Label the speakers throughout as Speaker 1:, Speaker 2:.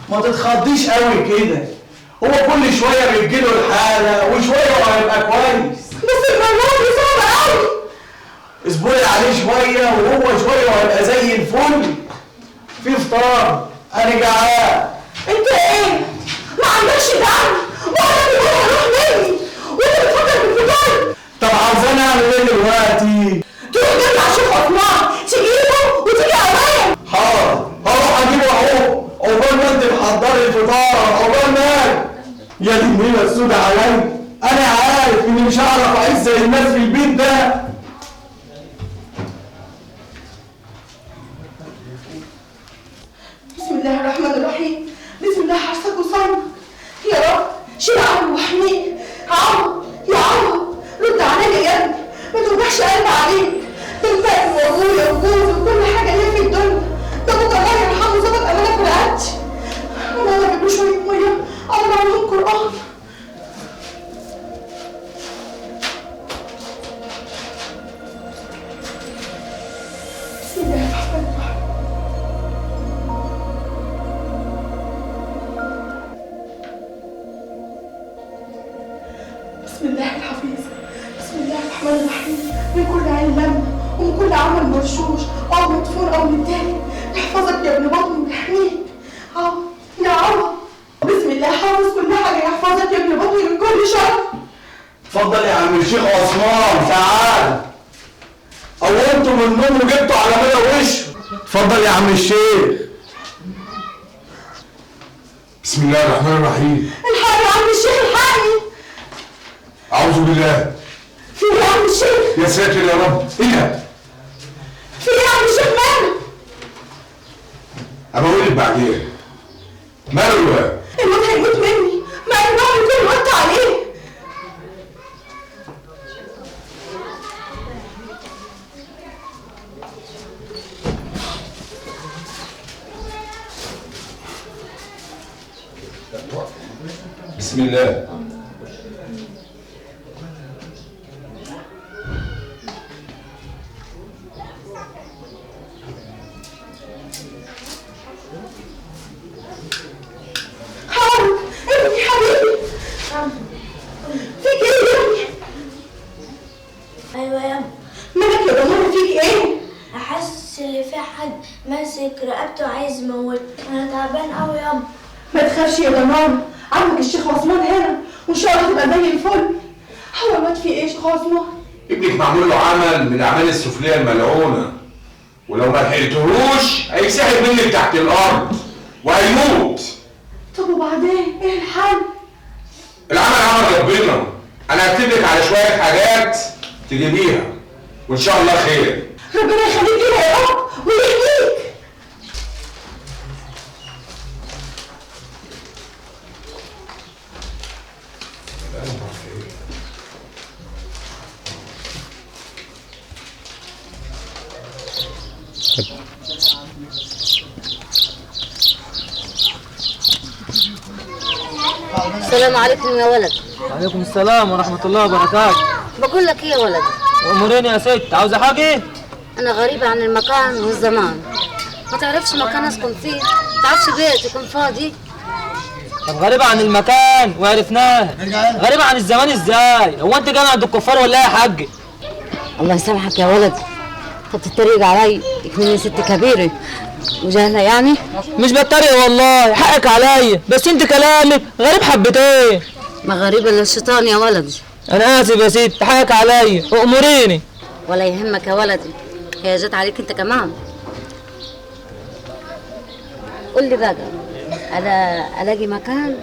Speaker 1: ما تتخضيش قوي كده، هو كل شويه بيجيله الحاله وشويه وهيبقى كويس.
Speaker 2: بس الموضوع دي صعب قوي.
Speaker 1: اصبري عليه شويه وهو شويه وهيبقى زي الفل. في فطار، انا جعان.
Speaker 2: انت ايه؟ ما عندكش دم ولا بيقول هروح مني وانت بتفكر في الفطار؟
Speaker 1: طب عاوزاني اعمل ايه دلوقتي؟
Speaker 2: تروح تطلع شيخ عثمان تجيبه وتيجي اوام.
Speaker 1: حاضر، هروح اجيبه اهو. عقبال ما انت محضري الفطار، عقبال ما يا دي النيله السودة عليا. انا عارف اني مش هعرف اعيش زي الناس في البيت ده.
Speaker 2: بسم الله الرحمن الرحيم. بسم الله حرصك وصلنا. يا رب شيل عمرو وحميه. عمرو يا عمرو رد عليا يا ابني، ما توجعش قلبي عليك. ده انت وابويا وجوزي وكل حاجه ليا في الدنيا. ده ابوك الله يرحمه ظبط امانه في رقبتي. انا هجيب له شويه ميه اقرا عليهم القران. بسم الله الرحمن الرحيم. بسم الله الحفيظ. بسم الله الرحمن الرحيم. من كل عين لمة ومن كل عمل مرشوش او مدفون او متاكل يحفظك يا ابن بطني ويحميك. يا عمر بسم الله حافظ كل حاجه يحفظك يا ابن بطني من كل شر.
Speaker 1: اتفضل يا عم الشيخ عثمان، تعال. قومتوا من النوم وجبتوا على مدى وشه. اتفضل يا عم الشيخ.
Speaker 3: بسم الله الرحمن الرحيم.
Speaker 2: الحقني يا عم الشيخ الحقني.
Speaker 3: أعوذ بالله.
Speaker 2: في ايه يا عم الشيخ؟
Speaker 3: يا ساتر يا رب، إيه ده؟
Speaker 2: في ايه يا عم الشيخ مالك؟
Speaker 3: أبقى أقول لك بعدين. ماله الواد؟
Speaker 2: الواد هيموت مني، ما انا بعمل كل وقت عليه.
Speaker 3: بسم الله.
Speaker 2: عمرو ابني حبيبي، فيك ايه يا ابني؟
Speaker 4: ايوه يا أم.
Speaker 2: مالك يا ضمير فيك ايه؟
Speaker 4: احس ان في حد ماسك رقبته عايز يموت، انا تعبان قوي يا أم.
Speaker 2: ما تخافش يا ضمان، عمك الشيخ عثمان هنا وان شاء الله تبقى زي الفل. هو مات في ايه يا شيخ عثمان؟
Speaker 3: ابنك معمول له عمل من الأعمال السفلية الملعونة، ولو ما لحقتهوش هيتسحب منك تحت الأرض وهيموت.
Speaker 2: طب وبعدين ايه الحل؟
Speaker 3: العمل عمل ربنا. أنا هكتب لك على شوية حاجات تجيبيها وإن شاء الله خير.
Speaker 2: ربنا يخليك لينا يا رب ويحميك.
Speaker 5: السلام عليكم يا ولد.
Speaker 6: وعليكم السلام ورحمة الله وبركاته.
Speaker 5: بقول لك ايه يا ولد؟
Speaker 6: وأموريني يا ست، عاوزة حاجة؟
Speaker 5: انا غريبة عن المكان والزمان، ما تعرفش مكان اسكن فيه، ما تعرفش بيت يكون فاضي.
Speaker 6: طب غريبة عن المكان وعرفناه، غريبة عن الزمان ازاي؟ هو انت جاي عند الكفار ولا ايه يا حاج؟
Speaker 5: الله يسامحك يا ولد، خدت الطريق علي، يكمني ست كبيرة وجهلة يعني.
Speaker 6: مش بتريق والله، حقك عليا، بس انت كلامك غريب حبتين.
Speaker 5: ما غريبة الا الشيطان يا ولد.
Speaker 6: انا اسف يا ست، حقك عليا، واموريني.
Speaker 5: ولا يهمك يا ولدي، هي جت عليك انت كمان. قول لي بقى، الاقي مكان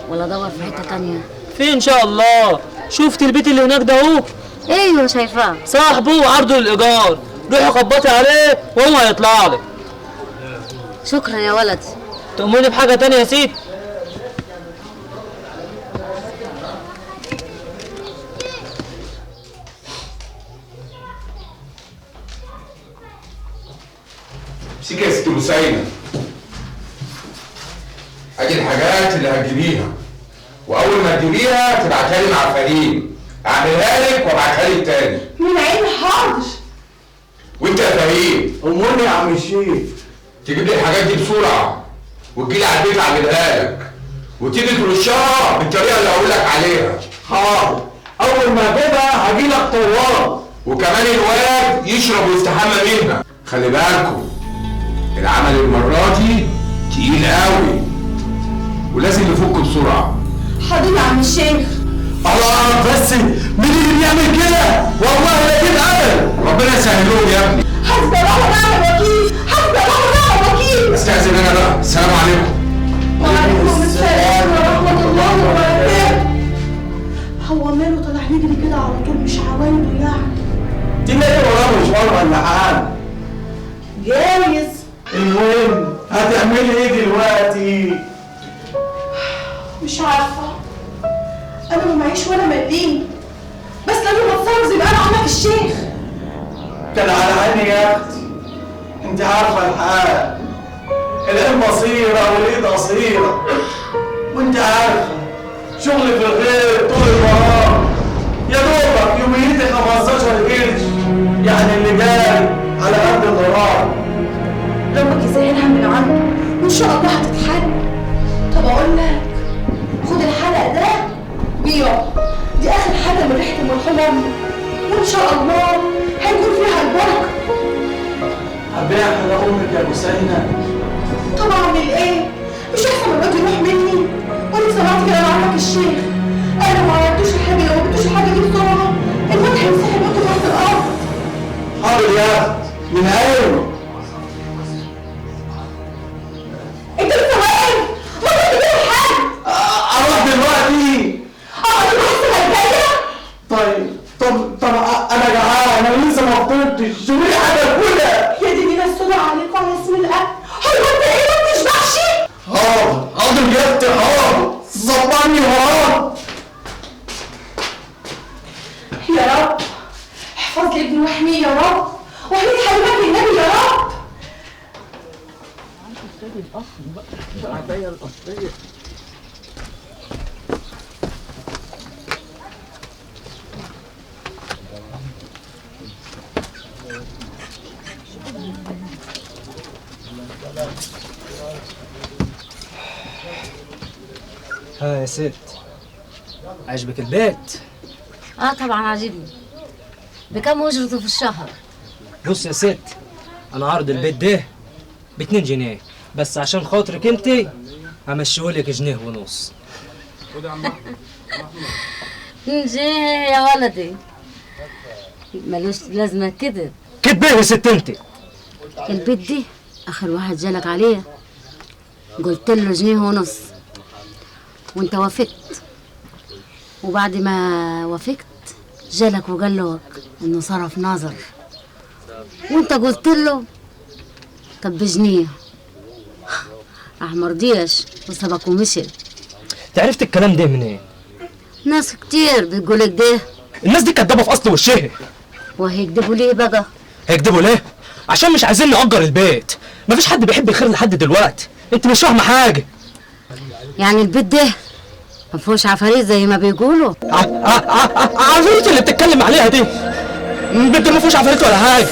Speaker 5: ولا ادور في حتة تانية؟
Speaker 6: في ان شاء الله. شفت البيت اللي هناك ده اهو؟
Speaker 5: ايوه شايفاه.
Speaker 6: صاحبه وعرضه للايجار، روحي خبطي عليه وهو هيطلع لك.
Speaker 5: شكرا يا ولد.
Speaker 6: تأمرني بحاجة تانية يا ست؟
Speaker 3: امسكي يا ست بوسينة. ادي الحاجات اللي هتجيبيها، واول ما تجيبيها تبعتها لي مع فريم، اعملها لك وابعتها لك تاني.
Speaker 2: من عين حاضر.
Speaker 3: وانت يا فريم
Speaker 1: امورني يا عم الشيخ.
Speaker 3: تجيب لي الحاجات دي بسرعه، وتجيلي على البيت اعملها لك، وتيجي ترشها بالطريقه اللي هقول لك عليها.
Speaker 1: حاضر، اول ما اجيبها هجيلك طوال.
Speaker 3: وكمان الواد يشرب ويستحمى منها. خلي بالكم العمل المره دي تقيل قوي ولازم نفكه بسرعه.
Speaker 2: حاضر يا عم الشيخ.
Speaker 1: الله اعرف بس مين اللي بيعمل كده؟ والله لا كده ابدا.
Speaker 3: ربنا يسهلهم يا ابني.
Speaker 2: حسبي الله ونعم الوكيل، حسبي الله ونعم الوكيل.
Speaker 3: استاذن انا بقى، السلام عليكم.
Speaker 2: وعليكم السلام ورحمة الله وبركاته. هو ماله طلع يجري كده على طول؟ مش عوايده يعني؟
Speaker 1: تلاقي وراه مشوار ولا حاجه.
Speaker 2: جايز.
Speaker 1: المهم هتعملي ايه دلوقتي؟
Speaker 2: مش عارفة، أنا ما معيش ولا مليم، بس لازم أتصرف زي ما قال عمك الشيخ.
Speaker 1: كان على عيني يا اختي، انت عارفه الحال، العين بصيره والايد قصيره، وانت عارفه شغل في الغير طول النهار، يا دوبك يوميتي 15 قرش، يعني اللي جاي على قد الضرار.
Speaker 2: ربك يسهلها من عنده وإن شاء الله هتتحل. طب أقول لك، خد الحلق ده بيع، دي آخر حاجة من ريحة المرحوم أمي، وإن شاء الله هيكون فيها البركة.
Speaker 1: هبيع حلق امك يا بوسينة.
Speaker 2: طب أعمل إيه؟ مش أحسن الواد يروح مني؟ وأنا سمعت كلام عمك الشيخ، أنا ما عملتوش الحاجة، لو ما جبتوش الحاجة دي بسرعة الواد هيمسح بيته تحت الأرض.
Speaker 1: حاضر يا اختي، من عينه.
Speaker 2: أنت لسه واقف؟ ما كنت بتعمل حاجة.
Speaker 1: اروح دلوقتي.
Speaker 2: أقعد الحصة الجاية؟
Speaker 1: طب انا جعان، انا لسه ما فطرتش، شوفي لي حاجه كلها.
Speaker 2: يا دي نينا السودا عليكم على اسم الأكل، هو أنت إيه ما بتشبعش؟
Speaker 1: حاضر يا اختي، حاضر، ظبطني وراك.
Speaker 2: يا رب احفظ لي ابني واحميه يا رب، واحمي حبيبك النبي يا رب.
Speaker 6: ها يا ست، عجبك البيت؟
Speaker 5: طبعا عاجبني. بكم اجرته في الشهر؟
Speaker 6: بص يا ست، انا عارض البيت ده ب2 جنيه، بس عشان خاطرك انت همشيهولك 1.5 جنيه.
Speaker 5: جنيه يا ولدي، ملوش لازمه كده.
Speaker 6: كدبه يا ست انت.
Speaker 5: البيت دي اخر واحد جالك عليه قلت له 1.5 جنيه وانت وافقت، وبعد ما وافقت جالك وقال له انه صرف نظر، وانت قلت له طب ب1 جنيه، راح مرضيش وسبك ومشي.
Speaker 6: عرفت الكلام ده منين؟
Speaker 5: ناس كتير بتقولك ده.
Speaker 6: الناس دي كدابه في اصل وشها.
Speaker 5: وهيكدبوا ليه بقى؟
Speaker 6: هيكدبوا ليه؟ عشان مش عايزين نأجر البيت. مفيش حد بيحب الخير لحد دلوقتي، انت مش فاهمه حاجه.
Speaker 5: يعني البيت ده مفيهوش عفاريت زي ما بيقولوا؟
Speaker 6: عفاريت اللي بتتكلم عليها دي؟ البيت ده مفيهوش عفاريت ولا حاجه.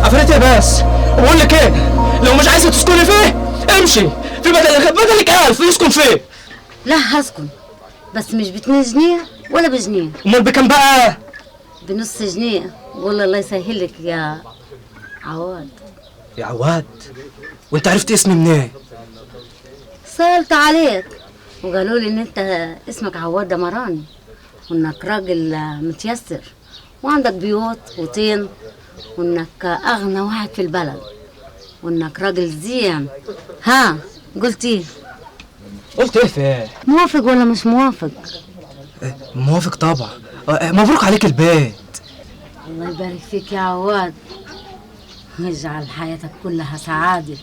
Speaker 6: عفاريت ايه بس؟ وبقول لك ايه، لو مش عايزه تسكني فيه امشي، في بدلك 1000 يسكن فيه.
Speaker 5: لا هسكن، بس مش ب2 جنيه ولا ب1 جنيه.
Speaker 6: امال بكام بقى؟
Speaker 5: ب0.5 جنيه. والله الله يسهل لك يا عواد.
Speaker 6: يا عواد، وانت عرفت اسمي منين؟
Speaker 5: سألت عليك وقالوا لي ان انت اسمك عواد دمراني، وانك راجل متيسر وعندك بيوت وطين، وانك اغنى واحد في البلد، وانك راجل زين. ها قلت ايه؟
Speaker 6: قلت ايه في ايه؟
Speaker 5: موافق ولا مش موافق؟
Speaker 6: موافق طبعا. مبروك عليك البيت.
Speaker 5: الله يبارك فيك يا عواد، يجعل حياتك كلها سعادة.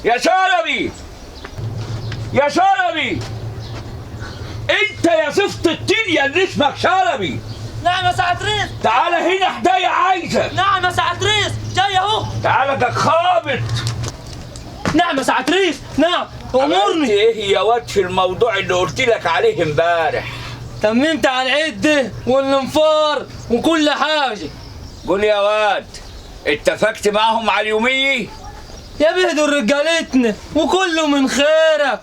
Speaker 7: يا شلبي، يا شلبي، انت يا زفت التنيا اللي اسمك شلبي.
Speaker 6: نعم يا سعد ريس.
Speaker 7: تعالى هنا حدايا عايزك.
Speaker 6: نعم يا سعد ريس، جاي اهو.
Speaker 7: تعالى ده خابط.
Speaker 6: نعم يا سعد ريس، نعم.
Speaker 7: امرني ايه يا واد في الموضوع اللي قلت لك عليه امبارح؟
Speaker 6: تممت على العده والانفار وكل حاجه.
Speaker 7: قول يا واد، اتفقت معاهم على اليوميه؟
Speaker 6: يا بيه دول رجالتنا وكله من خيرك.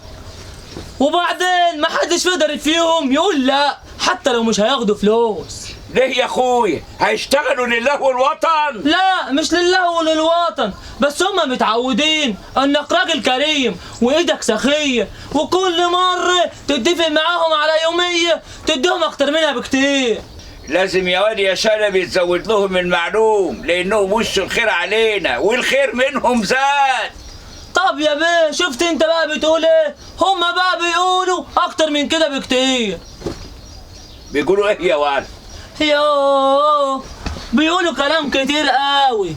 Speaker 6: وبعدين ما حدش يقدر فيهم يقول لا حتى لو مش هياخدوا فلوس.
Speaker 7: ليه يا اخويا؟ هيشتغلوا لله والوطن؟
Speaker 6: لا مش لله وللوطن، بس هم متعودين انك راجل كريم وايدك سخيه، وكل مره تتفق معاهم على يوميه تديهم اكتر منها بكتير.
Speaker 7: لازم يا واد يا شلبي تزود لهم المعلوم، لانهم وشوا الخير علينا والخير منهم زاد.
Speaker 6: طب يا بيه شفت انت بقى بتقول ايه؟ هم بقى بيقولوا اكتر من كده بكتير.
Speaker 7: بيقولوا ايه يا واد؟
Speaker 6: يوه بيقولوا كلام كتير قوي.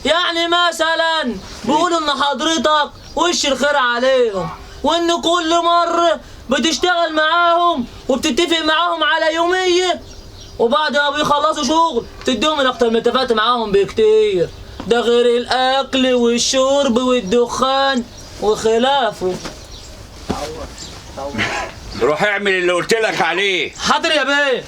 Speaker 6: يعني مثلا بيقولوا ان حضرتك وش الخير عليهم، وان كل مرة بتشتغل معاهم وبتتفق معاهم على يومية، وبعد ما بيخلصوا شغل تديهم الاكتر من اتفقت معاهم بكتير. ده غير الاكل والشرب والدخان وخلافه.
Speaker 7: روح اعمل اللي قلت لك عليه.
Speaker 6: حاضر يا بيه.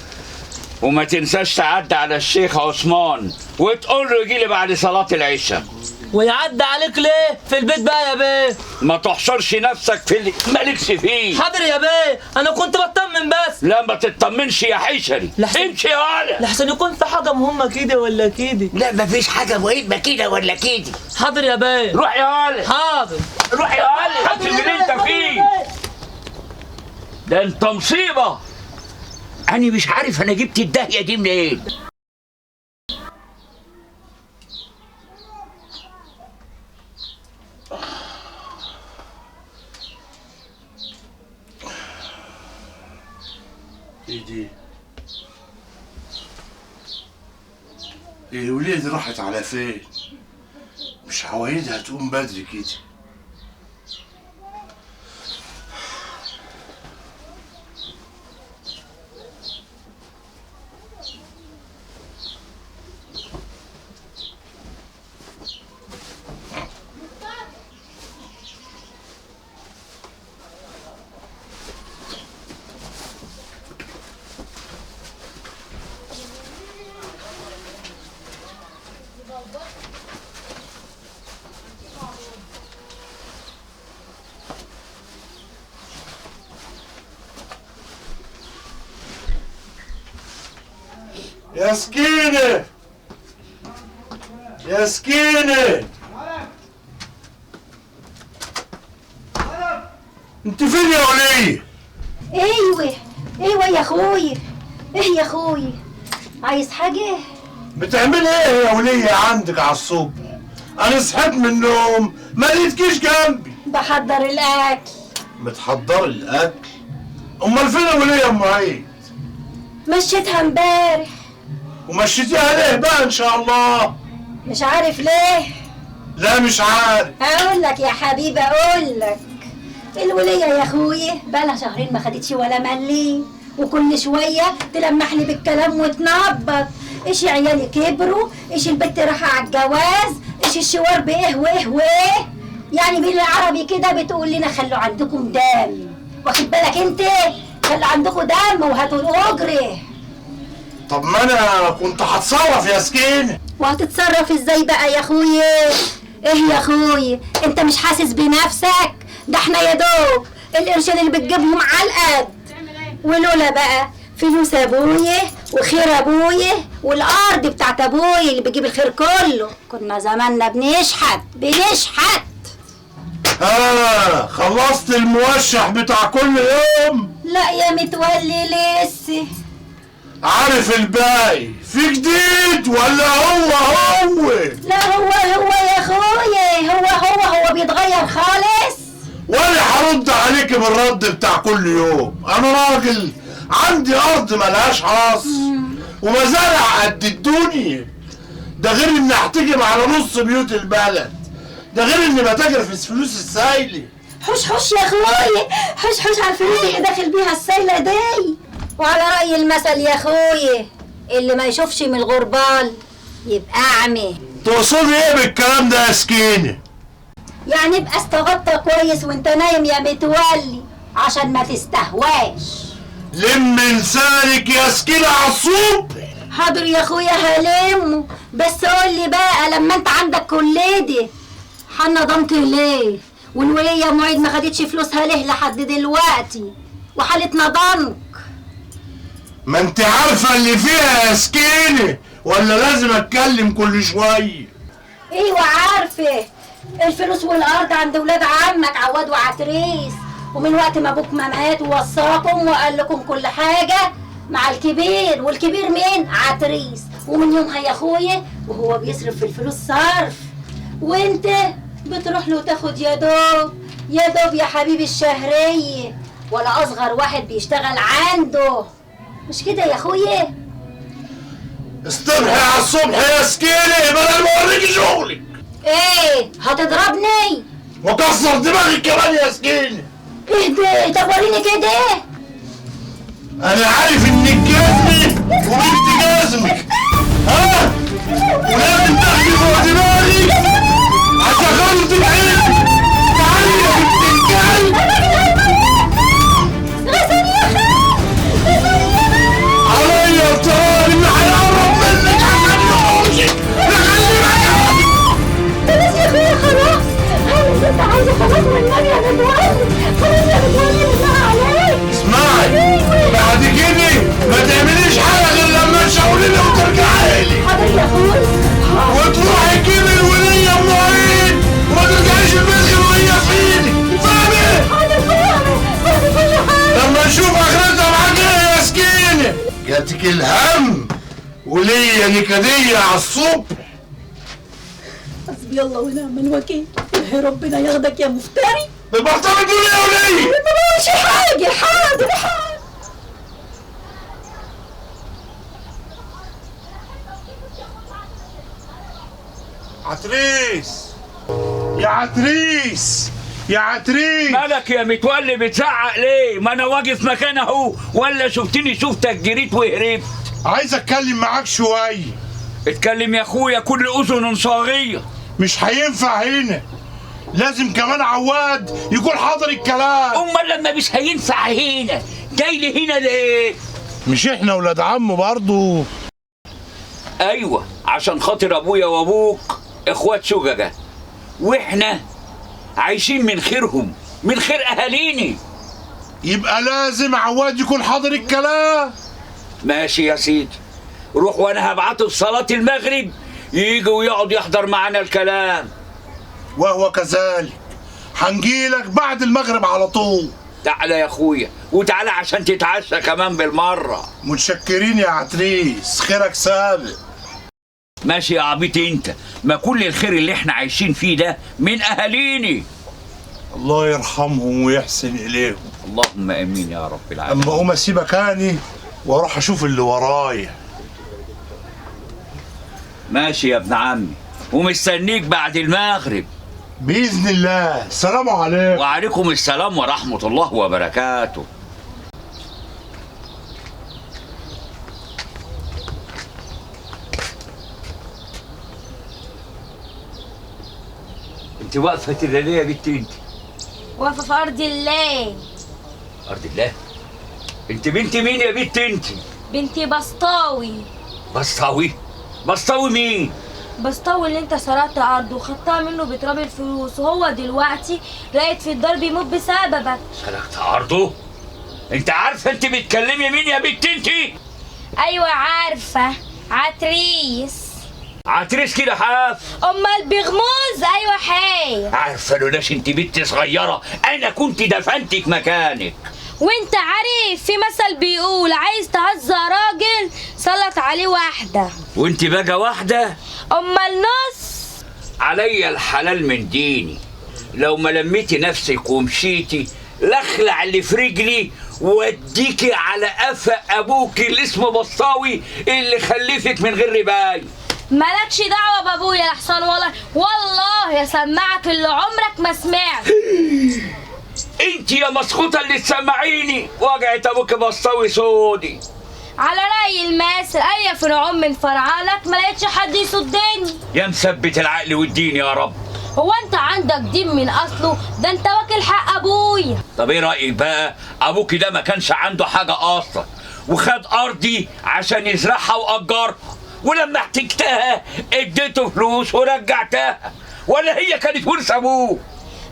Speaker 7: وما تنساش تعدي على الشيخ عثمان وتقول له يجي لي بعد صلاة العشاء.
Speaker 6: ويعدي عليك ليه في البيت بقى يا بيه؟
Speaker 7: ما تحشرش نفسك في اللي مالكش فيه.
Speaker 6: حاضر يا بيه، انا كنت بطمن بس.
Speaker 7: لا ما تطمنش يا حشري، امشي يا ولد.
Speaker 6: لحسن يكون في حاجه مهمه كده ولا كده.
Speaker 7: لا مفيش حاجة مهمة كده ولا كده.
Speaker 6: حاضر يا بيه.
Speaker 7: روح يا ولد.
Speaker 6: حاضر.
Speaker 7: روح يا ولد، هات اللي انت فيه. ده انت مصيبة. أنا مش عارف أنا جبت الدهية دي منين.
Speaker 1: ايه دي؟ الولاد راحت على فين؟ مش عوايدها تقوم بدري كده. يا سكينة، يا سكينة، انت فين يا ولية؟
Speaker 8: ايوه يا اخويا. ايه يا اخويا عايز حاجه؟
Speaker 1: بتعمل ايه يا ولية عندك على الصبح؟ انا صحيت من النوم ما لقيتكيش جنبي.
Speaker 8: بحضر الاكل.
Speaker 1: بتحضري الاكل؟ امال فين يا ولية ام عيد؟
Speaker 8: مشيتها امبارح.
Speaker 1: ومشيتيها ليه بقى ان شاء الله؟
Speaker 8: مش عارف ليه.
Speaker 1: لا مش عارف.
Speaker 8: اقول لك يا حبيبي اقول لك. الولية يا اخويا بقالها شهرين ما خدتش ولا مليم، وكل شويه تلمح لي بالكلام وتنبط. ايش عيالي كبروا، ايش البت رايحه على الجواز، ايش الشوار بايه وايه وايه. يعني بالعربي كده بتقول لنا خلوا عندكم دم، واخد بالك انت؟ خلوا عندكم دم وهاتوا الاجره.
Speaker 1: طب ما انا كنت هتصرف يا سكينة.
Speaker 8: وهتتصرف ازاي بقى يا اخويا؟ ايه يا اخويا انت مش حاسس بنفسك؟ ده احنا يا دوب القرشين اللي بتجيبهم على القد، ولولا بقى فلوس ابويا وخير ابويا والارض بتاعت ابويا اللي بيجيب الخير كله كنا زماننا بنشحت.
Speaker 1: خلصت الموشح بتاع كل يوم؟
Speaker 8: لا يا متولي لسه.
Speaker 1: عارف الباقي في جديد ولا هو؟
Speaker 8: لا هو يا اخويا، هو بيتغير خالص.
Speaker 1: ولا هرد عليك بالرد بتاع كل يوم. انا راجل عندي ارض ملهاش حصر ومزارع قد الدنيا، ده غير اني احتكم على نص بيوت البلد، ده غير اني بتاجر في الفلوس السايله.
Speaker 8: حوش يا اخويا، حوش على الفلوس اللي داخل بيها السايله دي. وعلى رأي المثل يا اخويا اللي ما يشوفش من الغربال يبقى اعمى.
Speaker 1: تقصدي ايه بالكلام ده يا سكينة؟
Speaker 8: يعني ابقى استغطى كويس وانت نايم يا متولي عشان ما تستهواش.
Speaker 1: لم لسانك يا سكينة عصوب.
Speaker 8: حاضر يا اخويا هلمه، بس قول لي بقى لما انت عندك كل دي حنضمت ليه؟ والولية معيد ما خدتش فلوسها ليه لحد دلوقتي؟ وحالتنا ضنك.
Speaker 1: ما انت عارفة اللي فيها يا سكينة، ولا لازم اتكلم كل شوية؟
Speaker 8: ايوه عارفه، الفلوس والارض عند ولاد عمك عواد وعتريس، ومن وقت ما ابوك ما مات ووصاكم وقال لكم كل حاجه مع الكبير، والكبير مين؟ عتريس. ومن يومها يا اخويا وهو بيصرف في الفلوس صرف، وانت بتروح له تاخد يا دوب يا دوب يا حبيبي الشهريه، ولا اصغر واحد بيشتغل عنده. مش كده يا اخويا؟
Speaker 1: اصطبحي على الصبح يا سكينة بدل ما اوريكي شغلك.
Speaker 8: ايه هتضربني؟
Speaker 1: وكسر دماغك كمان يا سكينة.
Speaker 8: اهدي، طب وريني كده.
Speaker 1: انا عارف انك جازمي وانت جازمك، ها؟ ولازم تاخدي فوق دماغي عشان خاطر تبعدي. تعالي يا بنت الكلب. عليا الطوال اللي هيقرب منك عشان يخرجك. خلي بالك.
Speaker 8: بلاش يا اخويا خلاص، خلاص انت عايزه خلاص والنبي يا رضوان، خلاص يا رضوان بالله عليك.
Speaker 1: اسمعي، بعد كده ما تعمليش حاجه غير لما تشاوري لي وترجعي لي.
Speaker 8: حاضر يا اخويا.
Speaker 1: وتروحي تجيبي الوليه ام عيد وما ترجعيش البيت غير وهي في ايدك، فاهمه؟
Speaker 8: حاضر كل حاجه.
Speaker 1: لما نشوف اخرتها معاك ايه يا سكينه. جاتك الهم وليا نكديه على الصبح.
Speaker 8: حسبي الله ونعم الوكيل. يا ربنا ياخدك يا مفتري.
Speaker 1: بطلت تقولي يا وليه.
Speaker 8: مش حاجه. حاضر حاضر.
Speaker 1: عتريس يا عتريس يا عتريس.
Speaker 7: مالك يا متولي بتزعق ليه؟ ما انا واقف مكان اهو، ولا شفتني شفتك جريت وهربت؟
Speaker 1: عايز اتكلم معاك شويه.
Speaker 7: اتكلم يا اخويا، كل اذن صاغيه.
Speaker 1: مش هينفع هنا، لازم كمان عواد يكون حاضر الكلام.
Speaker 7: امال لما مش هينفع هنا جاي لي هنا ليه؟
Speaker 1: مش احنا ولاد عم برضو؟
Speaker 7: ايوه، عشان خاطر ابويا وابوك اخوات شججه، واحنا عايشين من خيرهم، من خير اهاليني.
Speaker 1: يبقى لازم عواد يكون حاضر الكلام.
Speaker 7: ماشي يا سيدي، روح وانا هبعته في صلاه المغرب يجي ويقعد يحضر معانا الكلام.
Speaker 1: وهو كذلك، هنجيلك بعد المغرب على طول.
Speaker 7: تعالى يا اخويا، وتعالى عشان تتعشى كمان بالمره.
Speaker 1: متشكرين يا عتريس، خيرك سابق.
Speaker 7: ماشي يا عبيط انت، ما كل الخير اللي احنا عايشين فيه ده من اهاليني.
Speaker 1: الله يرحمهم ويحسن اليهم.
Speaker 7: اللهم امين يا رب العالمين.
Speaker 1: اما اقوم اسيبك اني واروح اشوف اللي ورايا.
Speaker 7: ماشي يا ابن عمي، ومستنيك بعد المغرب
Speaker 1: باذن الله. السلام عليكم.
Speaker 7: وعليكم السلام ورحمه الله وبركاته. انت واقفه ليه يا بنتي انت؟
Speaker 4: واقفة في أرض الله.
Speaker 7: ارض الله؟ انت بنت مين يا بنت انت؟
Speaker 4: بنتي بسطاوي.
Speaker 7: بسطاوي؟ بسطاوي مين؟
Speaker 4: بسطاوي اللي انت سرقت أرضه وخدتها منه بتراب الفلوس، وهو دلوقتي راقد في الدار بيموت بسببك.
Speaker 7: سرقت أرضه؟ انت عارفه انت بتكلمي مين يا بنت انت؟
Speaker 4: أيوة عارفة، عتريس.
Speaker 7: عتريس كده حاف؟
Speaker 4: أمال بغموز. أيوة حي.
Speaker 7: عارفه لولاش انت بنت صغيره انا كنت دفنتك مكانك.
Speaker 4: وانت عارف في مثل بيقول عايز تهزأ راجل سلط عليه واحدة.
Speaker 7: وانت بقى واحدة؟
Speaker 4: أمال نص.
Speaker 7: عليا الحلال من ديني، لو ما لميتي نفسك ومشيتي لخلع اللي في رجلي واديكي على قفا ابوك اللي اسمه بسطاوي اللي خلفك من غير رباية.
Speaker 4: مالكش دعوة بابويا لحسن، والله يسمعك اللي عمرك ما سمعت.
Speaker 7: انت يا مسخوطة اللي تسمعيني، وجعت ابوك بسطاوي سودي.
Speaker 4: على رأي المثل أي فرعون من فرعانك ما لقيتش حد يصدني.
Speaker 7: يا مثبت العقل والدين يا رب.
Speaker 4: هو انت عندك دين من اصله؟ ده انت واكل حق ابويا.
Speaker 7: طب ايه رايك بقى؟ ابوكي ده ما كانش عنده حاجه اصلا، وخد ارضي عشان يزرعها واجرها، ولما احتجتها اديته فلوس ورجعتها، ولا هي كانت ورث ابوه؟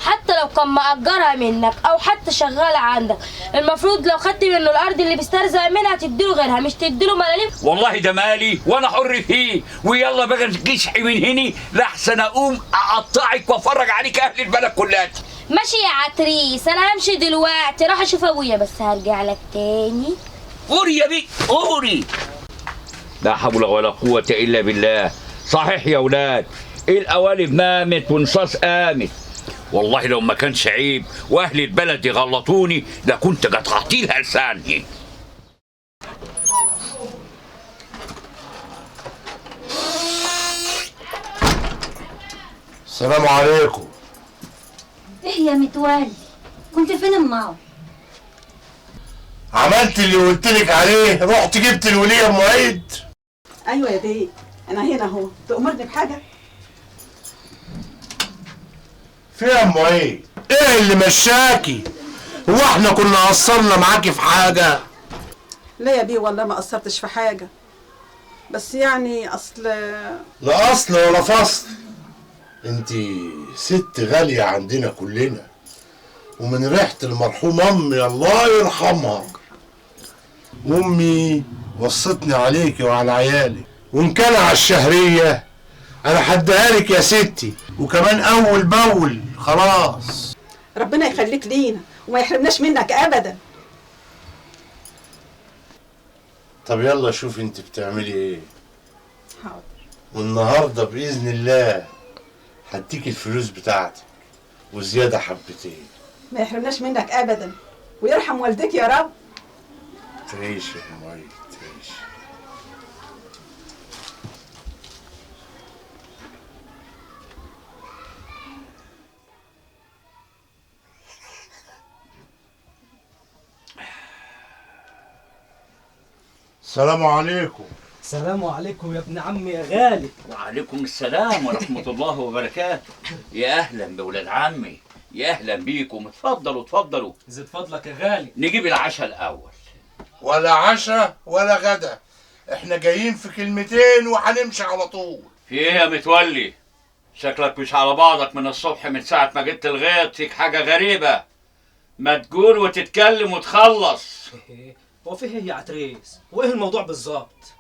Speaker 4: حتى لو كان مأجرها منك او حتى شغالة عندك، المفروض لو خدت منه الارض اللي بيسترزق منها تديله غيرها، مش تديله ملاليم.
Speaker 7: والله ده مالي وانا حر فيه، ويلا بقى تجيشحي من هنا لحسن اقوم اقطعك وافرج عليك اهل البلد كلها.
Speaker 4: ماشي يا عتريس، انا همشي دلوقتي راح اشوف ابويا، بس هرجع لك تاني.
Speaker 7: قوري يا بيه قوري. لا حول ولا قوة الا بالله. صحيح يا ولاد، القوالب نامت ونصاص قامت. والله لو ما كانش عيب واهل البلد يغلطوني لكنت قطعت لها لساني.
Speaker 9: السلام عليكم.
Speaker 8: ايه يا متولي، كنت فين امال؟
Speaker 9: عملت اللي قلتلك عليه، رحت جبت الولية ام عيد.
Speaker 2: ايوه يا بيه، انا هنا اهو، تأمرني بحاجه؟
Speaker 9: فيها ام عيد؟ ايه اللي مشاكي؟ هو احنا كنا قصرنا معاكي في حاجه؟
Speaker 2: لا يا بيه والله ما قصرتش في حاجه، بس يعني اصل.
Speaker 9: لا اصل ولا فصل. انتي ست غاليه عندنا كلنا، ومن ريحه المرحوم امي الله يرحمها. امي وصتني عليكي وعلى عيالي، وان كان على الشهريه انا هديها لك يا ستي، وكمان اول باول. خلاص
Speaker 2: ربنا يخليك لينا وما يحرمناش منك ابدا.
Speaker 9: طب يلا شوفي انت بتعملي ايه.
Speaker 2: حاضر.
Speaker 9: والنهارده باذن الله هديك الفلوس بتاعتك وزياده حبتين.
Speaker 2: ما يحرمناش منك ابدا، ويرحم والديك يا رب.
Speaker 9: تعيش يا ام عيد تعيش. السلام عليكم.
Speaker 6: السلام عليكم يا ابن عمي يا غالي.
Speaker 7: وعليكم السلام ورحمة الله وبركاته. يا أهلا بولاد عمي، يا أهلا بيكم. اتفضلوا اتفضلوا.
Speaker 6: زد فضلك يا غالي.
Speaker 7: نجيب العشاء الأول.
Speaker 9: ولا عشاء ولا غدا، احنا جايين في كلمتين وهنمشي على طول.
Speaker 7: في إيه يا متولي؟ شكلك مش على بعضك من الصبح، من ساعة ما جيت الغيط فيك حاجة غريبة. ما تقول وتتكلم وتخلص.
Speaker 6: هو فيه ايه يا عتريس؟ وايه الموضوع بالظبط؟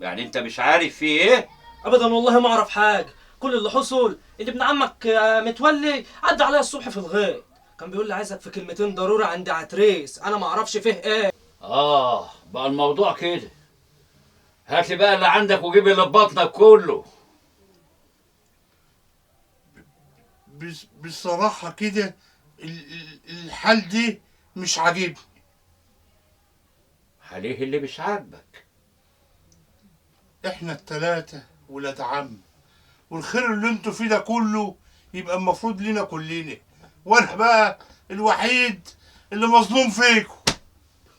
Speaker 7: يعني أنت مش عارف في إيه؟
Speaker 6: ابدا والله ما اعرف حاجه. كل اللي حصل ان ابن عمك متولي عدى عليا الصبح في الغيط، كان بيقول لي عايزك في كلمتين ضروري عند عتريس، انا ما اعرفش فيه ايه.
Speaker 7: بقى الموضوع كده. هات لي بقى اللي عندك وجيب اللي في بطنك كله.
Speaker 9: بصراحة كده الحال دي مش عاجبني.
Speaker 7: عليه اللي مش عاجبك؟
Speaker 9: احنا التلاتة ولاد عم، والخير اللي انتوا فيه ده كله يبقى المفروض لينا كلنا، وانا بقى الوحيد اللي مظلوم فيكم.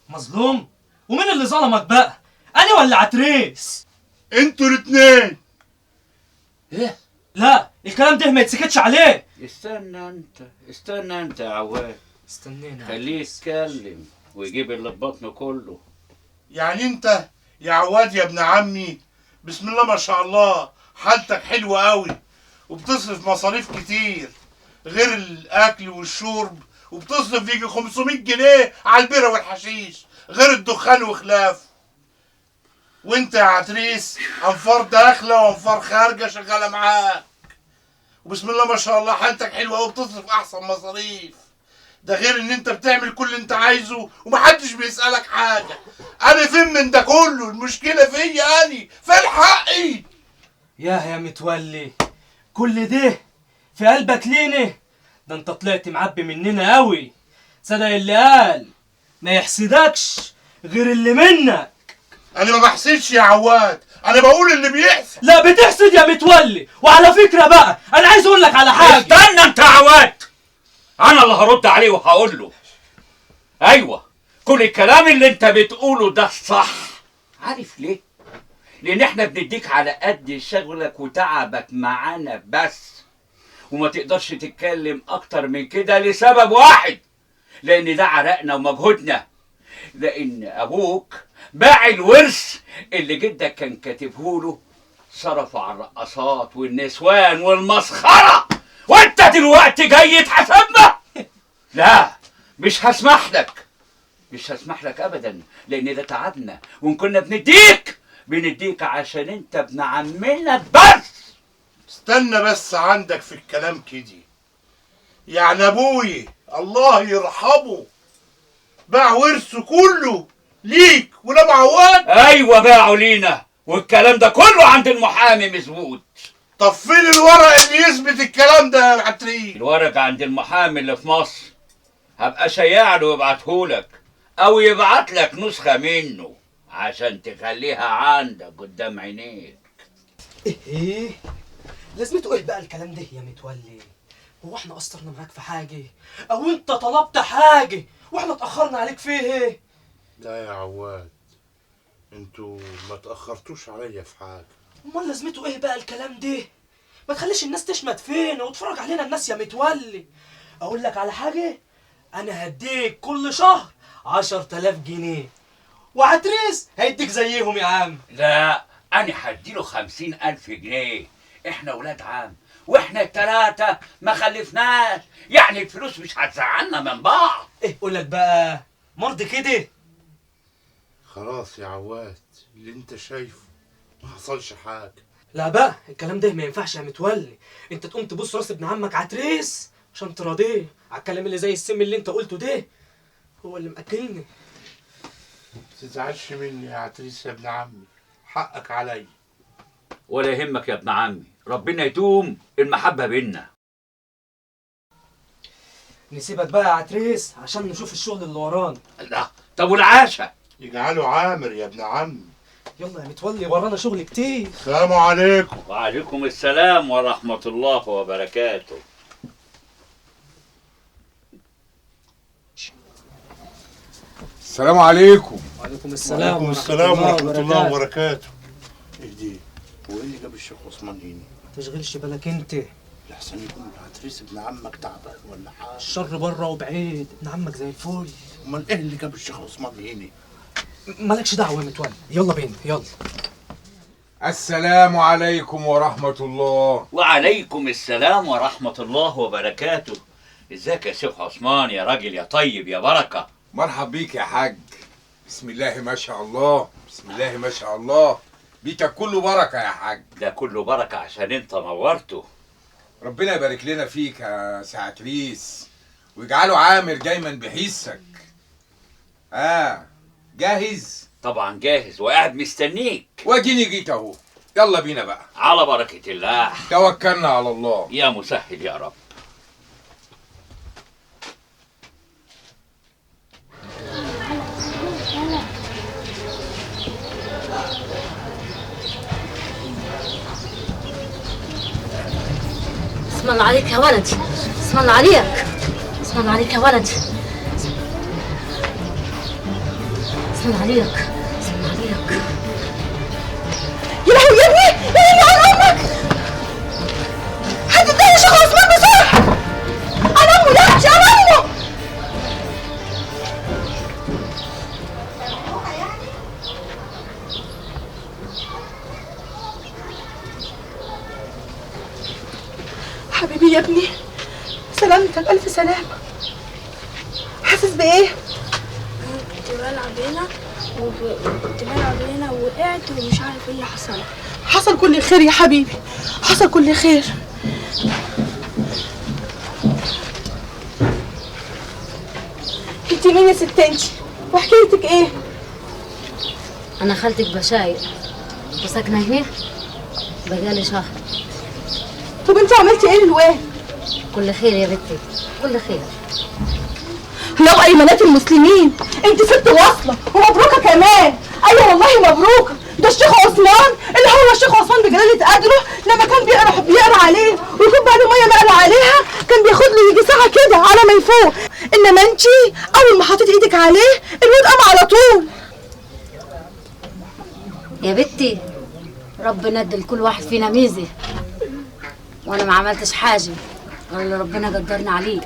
Speaker 6: مظلوم؟ ومين اللي ظلمك بقى؟ انا ولا عتريس؟
Speaker 9: انتوا الاتنين.
Speaker 7: ايه؟
Speaker 6: لا الكلام ده ما يتسكتش عليه.
Speaker 7: استنى انت يا عواد.
Speaker 6: استنينا
Speaker 7: خليه يتكلم ويجيب اللي في بطنه كله.
Speaker 9: يعني انت يا عواد يا ابن عمي بسم الله ما شاء الله حالتك حلوة قوي، وبتصرف مصاريف كتير غير الاكل والشرب، وبتصرف يجي 500 جنيه على البيرة والحشيش غير الدخان وخلافه. وانت يا عتريس انفار داخله وانفار خارجه شغاله معاك، وبسم الله ما شاء الله حالتك حلوه قوي، بتصرف احسن مصاريف. ده غير ان انت بتعمل كل اللي انت عايزه ومحدش بيسألك حاجة. انا فين من ده كله؟ المشكلة فيا انا، فين حقي؟
Speaker 6: يا متولي كل ده في قلبك لينا؟ ده انت طلعت معبي مننا قوي. صدق اللي قال ما يحسدكش غير اللي منك.
Speaker 9: انا ما بحسدش يا عواد، انا بقول اللي بيحسد.
Speaker 6: لا بتحسد يا متولي. وعلى فكرة بقى انا عايز اقول لك على حاجة.
Speaker 7: استنى انت يا عواد، انا اللي هرد عليه وهقول له ايوه كل الكلام اللي انت بتقوله ده صح. عارف ليه؟ لان احنا بنديك على قد شغلك وتعبك معانا بس، وما تقدرش تتكلم اكتر من كده لسبب واحد، لان ده عرقنا ومجهودنا، لان ابوك باع الورث اللي جدك كان كاتبه له، صرفوا على الرقصات والنسوان والمسخره، وانت دلوقتي جاي تحاسبنا؟ لا، مش هسمح لك، مش هسمح لك ابدا، لان ده تعبنا، وان كنا بنديك عشان انت ابن عمنا بس.
Speaker 9: استنى بس عندك في الكلام كده، يعني ابوي الله يرحمه باع ورثه كله ليك ولا عواد؟
Speaker 7: ايوه باعوا لينا، والكلام ده كله عند المحامي مثبوت.
Speaker 9: طب فين الورق اللي يثبت الكلام ده يا عتريق؟
Speaker 7: الورق عند المحامي اللي في مصر، هبقى شيع له ويبعتهولك، او يبعت لك نسخه منه عشان تخليها عندك قدام عينيك.
Speaker 6: ايه لازمته ايه بقى الكلام ده يا متولي؟ هو احنا قصرنا معاك في حاجه؟ او انت طلبت حاجه واحنا اتاخرنا عليك فيه؟
Speaker 9: لا يا عواد، انتوا ما تاخرتوش عليا في حاجه.
Speaker 6: امال لازمته ايه بقى الكلام ده؟ ما تخليش الناس تشمت فينا وتفرج علينا الناس يا متولي. اقول لك على حاجه، انا هديك كل شهر 10,000 جنيه، وعتريس هيديك زيهم يا عم.
Speaker 7: لا، انا هديله 50,000 جنيه، احنا ولاد عم، واحنا التلاتة ما خلفناش، يعني الفلوس مش هتزعلنا من بعض.
Speaker 6: ايه قول لك بقى، مرضي كده؟
Speaker 9: خلاص يا عواد، اللي انت شايفه ما حصلش حاجه.
Speaker 6: لا بقى الكلام ده ما ينفعش يا متولي، انت تقوم تبص راس ابن عمك عتريس عشان تراضيه على الكلام اللي زي السم اللي انت قلته ده، هو اللي مأكلني.
Speaker 9: ما تزعلش مني يا عتريس يا ابن عمي، حقك عليا.
Speaker 7: ولا يهمك يا ابن عمي، ربنا يدوم المحبة بينا.
Speaker 6: نسيبك بقى يا عتريس عشان نشوف الشغل اللي ورانا.
Speaker 7: لا، طب والعاشة؟
Speaker 9: يجعله عامر يا ابن عمي.
Speaker 6: يلا يا متولي ورانا شغل كتير.
Speaker 9: السلام عليكم.
Speaker 7: وعليكم السلام ورحمة الله وبركاته.
Speaker 3: السلام عليكم.
Speaker 6: وعليكم السلام.
Speaker 9: وعليكم السلام ورحمة الله وبركاته. اهدي، هو ايه اللي جاب الشيخ عثمان هنا؟
Speaker 6: ما تشغلش بالك انت،
Speaker 9: لحسن يكون العتريس ابن عمك تعبان ولا حاجة.
Speaker 6: الشر بره وبعيد، ابن عمك زي الفل.
Speaker 9: امال ايه اللي جاب الشيخ عثمان هنا؟
Speaker 6: مالكش دعوة يا متولي، يلا بينا يلا.
Speaker 3: السلام عليكم ورحمة الله.
Speaker 7: وعليكم السلام ورحمة الله وبركاته. ازيك يا شيخ عثمان يا راجل يا طيب يا بركة؟
Speaker 3: مرحب بيك يا حاج. بسم الله ما شاء الله، بسم الله ما شاء الله، بيتك كله بركة يا حاج.
Speaker 7: ده كله بركة عشان انت نورته.
Speaker 3: ربنا يبارك لنا فيك يا سي عتريس، ويجعله عامر دايما بحسك. جاهز؟
Speaker 7: طبعا جاهز وقاعد مستنيك.
Speaker 3: واديني جيت اهو، يلا بينا بقى.
Speaker 7: على بركة الله.
Speaker 3: توكلنا على الله.
Speaker 7: يا مسهل يا رب.
Speaker 5: اسم الله عليك يا ولد، اسم الله عليك، اسم الله عليك يا ولد، اسم الله عليك، اسم الله عليك.
Speaker 2: يا لهوي يا ابني، يا لهوي على امك! هتديني شيخ عثمان بسرعه! على امه يا اختي، على امه! حبيبي يا ابني، سلامتك، الف سلامه. حاسس بايه؟
Speaker 4: كنت بلعب هنا ووقعت ومش عارف ايه اللي حصل.
Speaker 2: حصل كل خير يا حبيبي، حصل كل خير. انت مين يا ست انت؟ وحكايتك ايه؟
Speaker 5: انا خالتك بشاير وساكنه هنا بقالي شهر.
Speaker 2: طب انت عملتي ايه للواد؟
Speaker 5: كل خير يا بنتي، كل خير.
Speaker 2: لو ايمانات المسلمين، انت ست واصله ومبروكه كمان. ايوه والله مبروكه. ده الشيخ عثمان اللي هو الشيخ عثمان بجلاله قدره، لما كان بيقرا عليه ويكون بعد ميه مقلع عليها كان بياخد له يجي ساعه كده على ما يفوق. انما انت اول ما حطيتي ايدك عليه الواد قام على طول.
Speaker 5: يا بنتي ربنا ادى لكل واحد فينا ميزه، وانا ما عملتش حاجه غير اللي ربنا قدرنا عليه.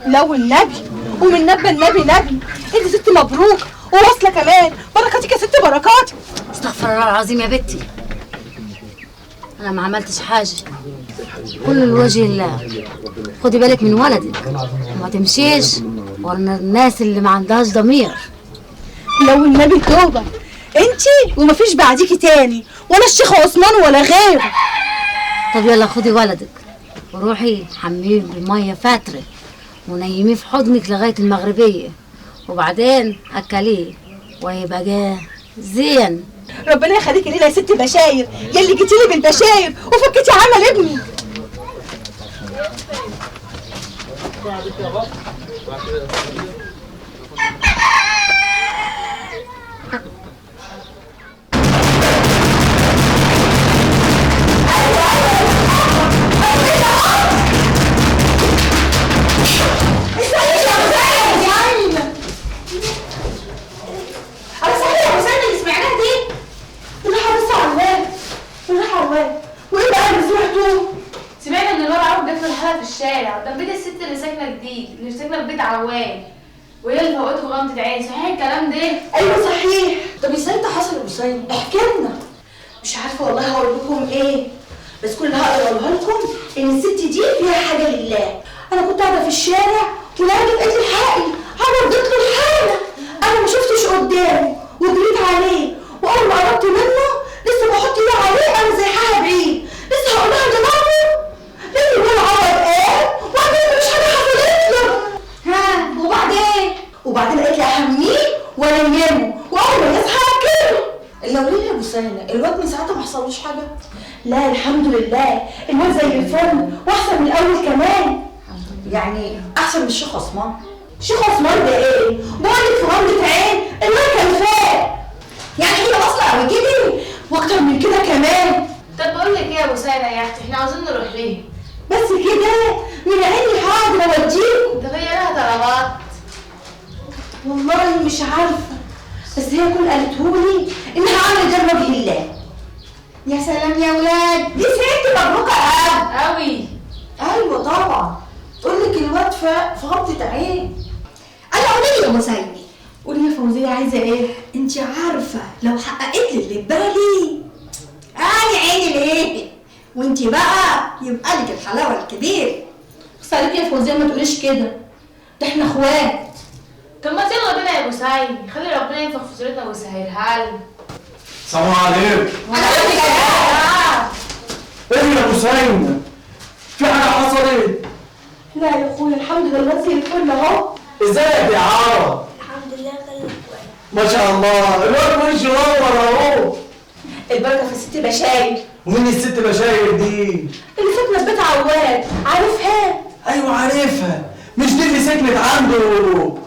Speaker 2: لو النبي ومن نبى النبي نبي. انت ست مبروك وواصله كمان. بركاتك يا ست بركاتك.
Speaker 5: استغفر الله العظيم يا بنتي، انا ما عملتش حاجه، كل لوجه الله. خدي بالك من ولدك وما تمشيش ورا الناس اللي ما عندهاش ضمير.
Speaker 2: لو النبي توبه انت ومفيش بعديكي تاني، ولا الشيخ عثمان ولا غيره.
Speaker 5: طب يلا خدي ولدك وروحي حميه بميه فاتره ونيميه في حضنك لغايه المغربيه، وبعدين اكليه ويبقى جاه زين.
Speaker 2: ربنا يخليكي لينا يا ست بشاير، يلي جيتيلي بالبشاير وفكيتي عمل ابني.
Speaker 10: سمعنا ان الواد عروب جات له الحاله في الشارع قدام بيت الست اللي ساكنه جديد، اللي ساكنه في بيت عوام، وهي اللي فوقته في غمضه عين. صحيح الكلام ده؟
Speaker 2: ايوه صحيح. طب ازاي ده حصل يا حسين؟ احكي لنا. مش عارفه والله هقول لكم ايه، بس كل اللي هقدر اقوله لكم ان الست دي فيها حاجه لله. انا كنت قاعده في الشارع ولقيت قالت لي الحقي، عرضت له الحاله. انا ما شفتش قدامي وجريت عليه، واول ما قربت منه لسه بحط ايدي عليه انا زيحها بعيد، لسه هقول لها ده مامو ليه الولد عرض ايه؟ وبعدين مفيش حاجه حصلت له. ها وبعدين قالت لي احميه وانيمه، واول ما يصحى اكله. لو ليه يا بوسانه الواد من ساعتها ما حصلوش حاجه؟ لا الحمد لله، الواد زي الفل واحسن من الاول كمان. يعني احسن من الشيخ عثمان. الشيخ عثمان ده ايه؟ بقولك في غمضه عين الواد كان فاق. يعني هي واصله قوي كده واكتر من كده كمان.
Speaker 10: طب بقول لك ايه يا بوسانه يا اختي، احنا عاوزين نروح ليه؟
Speaker 2: بس كده من عيني حاضر اوديكوا.
Speaker 10: ده هي لها طلبات.
Speaker 2: والله مش عارفه، بس هي كل قالتهولي انها عامله ده لوجه الله. يا سلام يا ولاد، دي ست مبروكه
Speaker 10: قوي.
Speaker 2: ايوه طبعا، تقول لك الواد في غمضه عين. انا قولي لي يا مسيني، قولي يا فوزيه عايزه ايه؟ انت عارفه لو حققت لي اللي في بالي انا عيني ليه؟ وانت بقى يبقى لك الحلاوه الكبيره. بس عليك يا فوزيه ما تقوليش كده، ده احنا اخوات.
Speaker 10: طب ما يلا بينا يا بوساي، خلي ربنا ينفخ في صورتنا ويسهلها لنا.
Speaker 1: السلام عليكم. ايه يا حسين؟ في حاجه حصلت؟
Speaker 2: لا يا اخويا الحمد لله زي الفل اهو.
Speaker 1: ازيك يا عرب؟
Speaker 11: الحمد لله خليك
Speaker 1: ما شاء الله الواد وشه نور اهو.
Speaker 2: البركه في الست بشاير.
Speaker 1: ومين الست بشاير دي؟
Speaker 2: اللي ساكنه في بيت عواد، عارفها؟
Speaker 1: ايوه عارفها، مش دي اللي سكنت عنده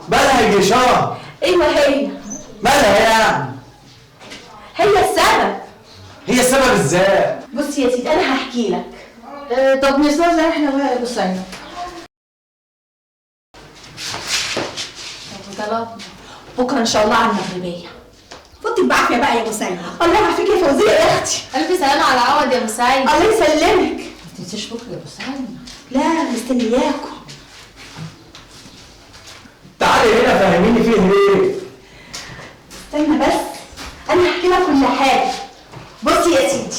Speaker 1: بقالها يجي شهر؟
Speaker 2: ايوه هي.
Speaker 1: مالها يعني؟
Speaker 2: هي السبب.
Speaker 1: هي السبب ازاي؟
Speaker 2: بصي يا سيدي انا هحكي لك. طب نصلي زي احنا بقى يا بوسينه. بكره ان شاء الله على المغربيه. فوتي بعافيه بقى يا بوسينه. الله يعافيك يا فوزيه يا اختي.
Speaker 10: الف سلامه على عوض يا بوساي.
Speaker 2: الله يسلمك. ما تنسيش بكره يا بوسينه. لا مستنياكم.
Speaker 1: تعالي هنا فهميني فيه ايه؟
Speaker 2: استنى بس انا هحكي لك كل حاجه. بصي يا سيدي.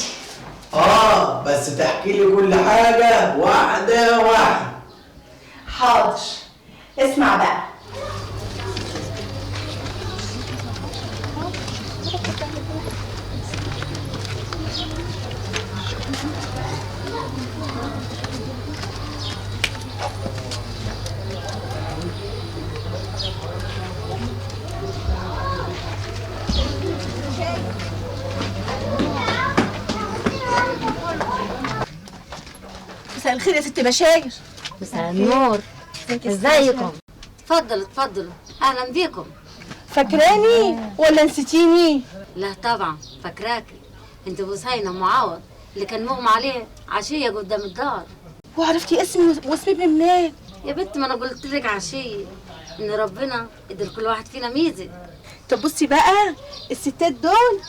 Speaker 1: بس تحكي لي كل حاجه واحده واحده.
Speaker 2: حاضر، اسمع بقى. مساء الخير يا ست بشاير.
Speaker 5: مساء النور، ازيكم؟ اتفضلوا اهلا بيكم.
Speaker 2: فاكراني ولا نسيتيني؟
Speaker 5: لا طبعا فاكراكي، انت بوسينه معوض اللي كان مغمى عليه عشيه قدام الدار.
Speaker 2: وعرفتي اسمي واسمي منين؟
Speaker 5: يا بنت ما انا قلت لك عشيه ان ربنا ادى لكل واحد فينا ميزه.
Speaker 2: طب بصي بقى، الستات دول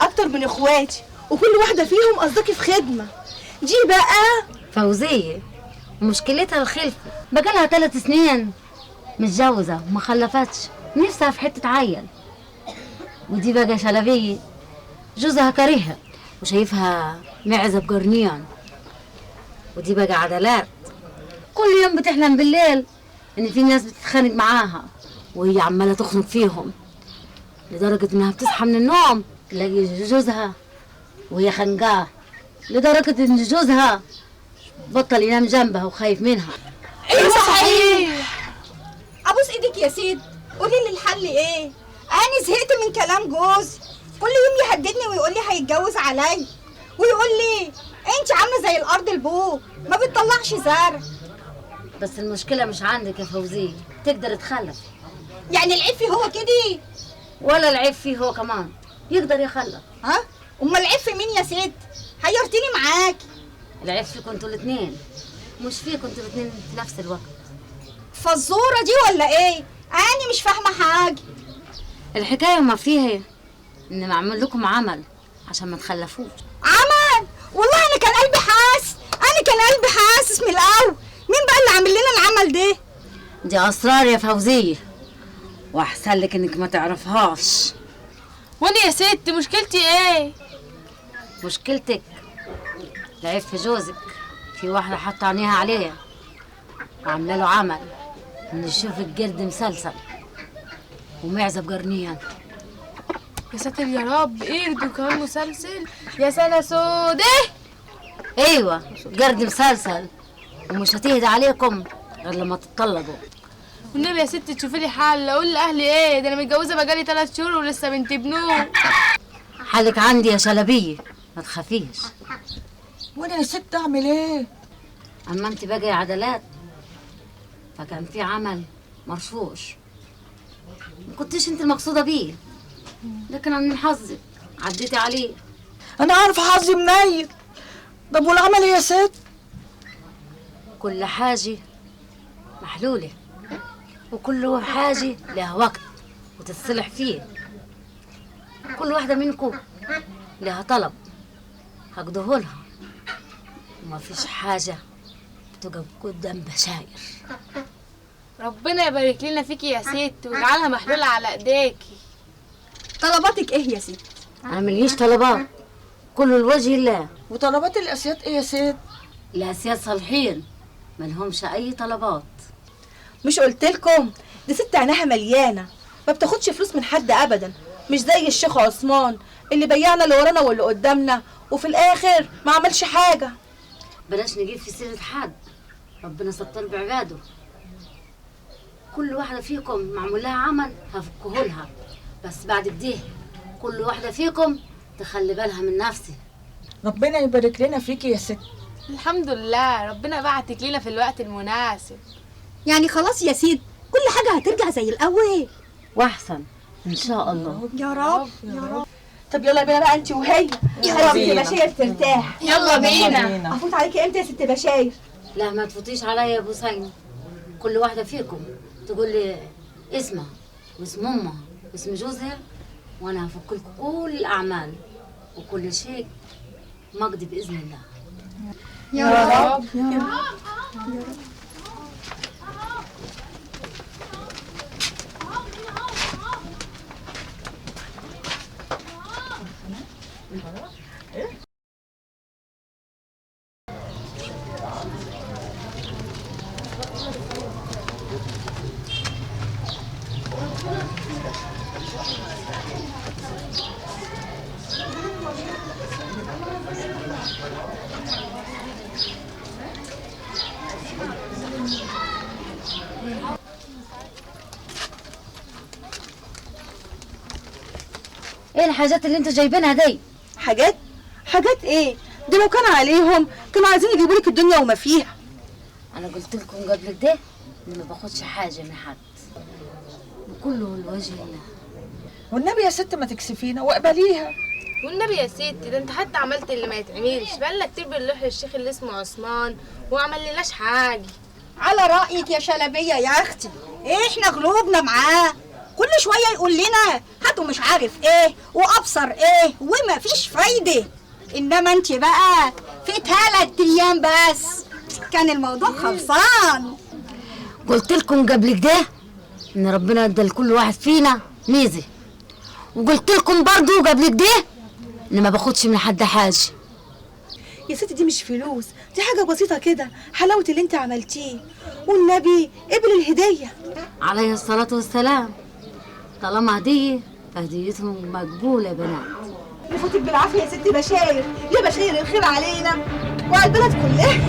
Speaker 2: اكتر من اخواتي، وكل واحده فيهم قصدكي في خدمه. دي بقى
Speaker 5: فوزيه. ومشكلتها الخلفة، بقالها 3 سنين متجوزة وما خلفتش، نفسها في حتة عيل. ودي بقى شلبية جوزها كريهها وشايفها معزة بقرنيان. ودي بقى عدلات كل يوم بتحلم بالليل ان في ناس بتتخانق معاها وهي عمالة تخنق فيهم، لدرجة انها بتصحى من النوم تلاقي جوزها وهي خنقاه، لدرجة ان جوزها بطل ينام جنبها وخايف منها.
Speaker 2: ايوه صحيح. ابوس ايدك يا سيد، قولي لي الحل ايه؟ انا زهقت من كلام جوزي، كل يوم يهددني ويقول لي هيتجوز عليا، ويقول لي انت عامله زي الارض البوق ما بتطلعش زرع.
Speaker 5: بس المشكلة مش عندك يا فوزية، تقدر تخلف.
Speaker 2: يعني العيب فيه هو كده؟
Speaker 5: ولا العيب فيه هو كمان، يقدر يخلف.
Speaker 2: ها؟ امال العيب في مين يا ست؟ حيرتيني معاكي.
Speaker 5: العيب فيكم انتوا الاثنين، مش فيكم انتوا الاثنين في نفس الوقت.
Speaker 2: فزوره دي ولا ايه؟ انا مش فاهمه حاجه.
Speaker 5: الحكاية ما فيها ان معمول لكم عمل عشان ما تخلفوش.
Speaker 2: عمل؟ والله انا كان قلبي حاسس من الاول. مين بقى اللي عامل لنا العمل ده؟
Speaker 5: دي اسرار يا فوزية، واحسن لك انك ما تعرفهاش.
Speaker 10: وانا يا ست مشكلتي ايه؟
Speaker 5: مشكلتك العيب في جوزك، في واحدة حاطة عينيها عليه وعامله له عمل ان يشوف الجلد مسلسل ومعزة بقرنيان.
Speaker 10: يا ساتر يا رب، قرد وكمان مسلسل، يا سنة سودة.
Speaker 5: ايوه قرد مسلسل، ومش هتهدى عليكم غير لما تتطلقوا.
Speaker 10: والنبي يا ست تشوفي لي حل، اقول لاهلي ايه؟ ده انا متجوزه بقالي 3 شهور ولسه بنت بنوت.
Speaker 5: حالك عندي يا شلبية، ما تخافيش.
Speaker 2: وانا يا ست اعمل ايه؟
Speaker 5: اما انت بقى يا عدلات، فكان في عمل مرفوش، ما كنتش انت المقصودة بيه، لكن من حظك عديتي عليه.
Speaker 2: انا عارفه حظي منيل. طب والعمل ايه يا ست؟
Speaker 5: كل حاجة محلولة، وكل حاجة لها وقت وتتصلح فيه. كل واحدة منكم لها طلب هقدهولها، وما فيش حاجة بتقف قدام بشاير.
Speaker 10: ربنا يبارك لنا فيكي يا ست ويجعلها محلولة على ايديكي.
Speaker 2: طلباتك ايه يا ست؟
Speaker 5: أنا مليش طلبات، كله لوجه الله.
Speaker 2: وطلبات الاسياد ايه يا ست؟
Speaker 5: الأسياد صالحين ملهمش أي طلبات.
Speaker 2: مش قلتلكم دي ست عينها مليانه، ما بتاخدش فلوس من حد ابدا، مش زي الشيخ عثمان اللي بيعنا اللي ورانا واللي قدامنا وفي الاخر ما عملش حاجه.
Speaker 5: بلاش نجيب في سيرة حد، ربنا ستر بعباده. كل واحدة فيكم معمول لها عمل هفكهولها، بس بعد كده كل واحدة فيكم تخلي بالها من نفسها.
Speaker 2: ربنا يبارك لنا فيكي يا ست.
Speaker 10: الحمد لله، ربنا بعتك لينا في الوقت المناسب.
Speaker 2: يعني خلاص يا سيد كل حاجه هترجع زي الاول
Speaker 5: واحسن ان شاء الله.
Speaker 2: يا رب يا رب. طب يلا بينا بقى انت وهي، يا رب بشاير ترتاح.
Speaker 10: يلا بينا.
Speaker 2: افوت عليكي امتى يا ست بشاير؟
Speaker 5: لا ما تفوتيش عليا يا ابو سيد، كل واحدة فيكم تقول لي اسمها واسم امها واسم جوزها، وانا هفك لكم كل الاعمال وكل شيء مقضي باذن الله.
Speaker 2: يا رب يا رب.
Speaker 5: ايه الحاجات اللي انتوا جايبينها دي؟
Speaker 2: حاجات ايه؟ ده لو كان عليهم كانوا عايزين يجيبوا لك الدنيا وما فيها.
Speaker 5: انا قلت لكم قبل كده اني ما باخدش حاجه من حد، وكله لوجه الله.
Speaker 2: والنبي يا ست ما تكسفينا واقبليها.
Speaker 10: والنبي يا ستي ده انت حتى عملت اللي ما يتعملش، بقالنا كتير بنروح للشيخ اللي اسمه عثمان وما لناش حاجه.
Speaker 2: على رايك يا شلبيه يا اختي، احنا قلوبنا معاه، كل شويه يقول لنا هاتوا مش عارف ايه وابصر ايه وما فيش فايده. انما انت بقى في 3 ايام بس
Speaker 8: كان الموضوع خلصان.
Speaker 5: قلت لكم قبل كده ان ربنا ادى لكل واحد فينا ميزه، وقلت لكم برضو قبل كده ان ما باخدش من حد حاجه.
Speaker 2: يا ستي دي مش فلوس، دي حاجه بسيطه كده، حلاوه اللي انت عملتيه، والنبي قبل الهديه.
Speaker 5: عليه الصلاه والسلام. طالما هديه فهديتهم مقبوله يا بنات.
Speaker 2: يفوتك بالعافيه يا ستي بشاير، يا بشاير الخير علينا وعلى البلد كلها.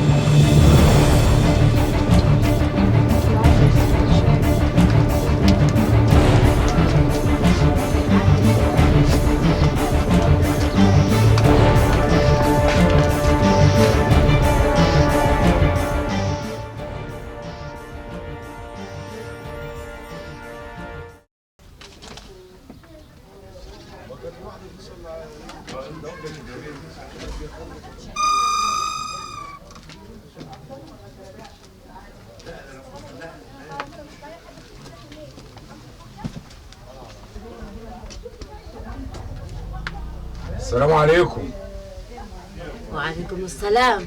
Speaker 3: السلام عليكم.
Speaker 5: وعليكم السلام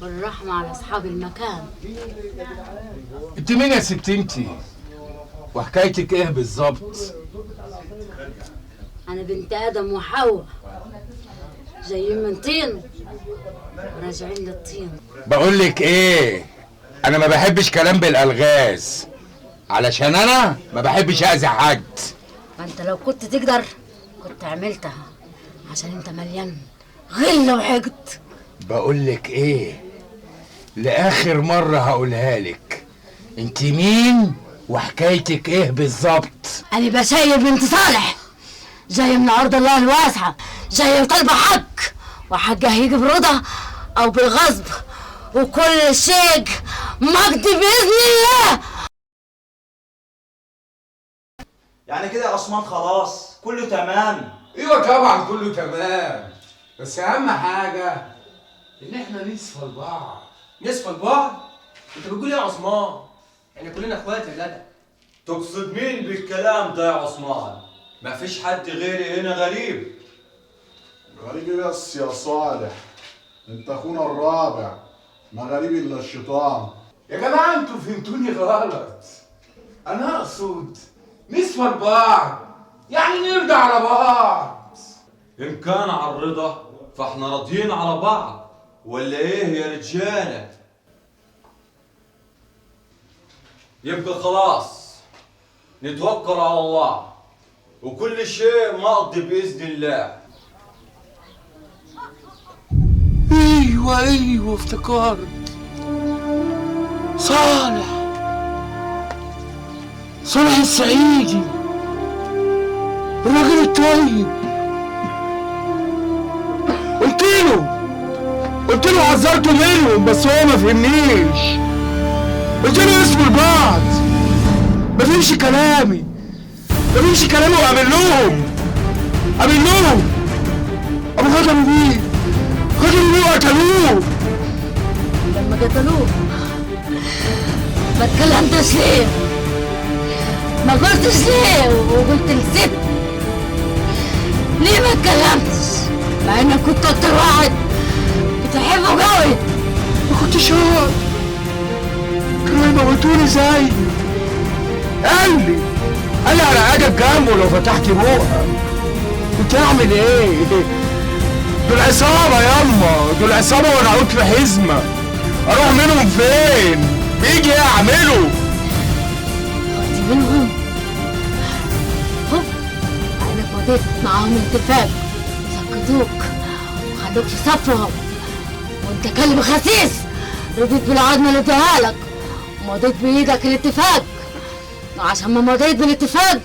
Speaker 5: والرحمة على أصحاب المكان.
Speaker 3: انت مين يا ست انتي؟ وحكايتك ايه بالظبط؟
Speaker 5: أنا بنت آدم وحواء، جايين من طين وراجعين للطين.
Speaker 3: بقول لك ايه، انا ما بحبش كلام بالالغاز، علشان انا ما بحبش اذي حد.
Speaker 5: فأنت لو كنت تقدر كنت عملتها، عشان أنت مليان غل وحقد.
Speaker 3: بقول لك ايه، لاخر مره هقولها لك، انت مين وحكايتك ايه بالظبط؟
Speaker 5: أنا بشاير بنت صالح، جاية من أرض الله الواسعة، جاية طالبة حق، وحقها هيجي برضا أو بالغصب، وكل شيء مجدي بإذن الله.
Speaker 11: يعني كده يا عثمان خلاص كله تمام؟
Speaker 3: ايوه طبعا كله تمام، بس اهم حاجه ان احنا نصفى لبعض.
Speaker 6: نصفى لبعض؟ انت بتقول ايه يا عثمان؟ احنا كلنا اخوات يا جدع.
Speaker 11: تقصد مين بالكلام ده يا عثمان؟ ما فيش حد غيري هنا غريب.
Speaker 12: غريب بس يا صالح، انت اخونا الرابع، ما غريب الا الشيطان.
Speaker 3: يا جماعه انتوا فهمتوني غلط، انا اقصد نصفى لبعض يعني نرضى على بعض.
Speaker 11: ان كان على الرضا فاحنا راضيين على بعض، ولا ايه يا رجاله؟ يبقى خلاص نتوكل على الله، وكل شيء مقضي باذن الله.
Speaker 3: ايوه افتكرت، صالح السعيدي، الراجل الطيب. قلت له عذرته منهم، بس هو ما فهمنيش. قلت له اسموا لبعض، ما فهمش كلامي وقابل لهم ابو خدموا بيه وقتلوه.
Speaker 5: لما قتلوه ما اتكلمتش ليه؟ ما قلتش ليه؟ وقلت لست ليه ما اتكلمتش؟ مع انك كنت اكتر واحد بتحبه قوي.
Speaker 3: ما كنتش هاد، كانوا يموتوني زي قال لي على عجب جنبه لو فتحت بوقها. كنت اعمل ايه؟ دول عصابة ياما، دول عصابة وانا عود في حزمة، اروح منهم فين؟ بيجي يعملوا
Speaker 5: منهم انك مضيت معاهم اتفاق وسكتوك وخلوك في صفهم، وانت كلب خسيس رضيت بالعظمه اللي اديها لك ومضيت بايدك الاتفاق، وعشان ما مضيت بالاتفاق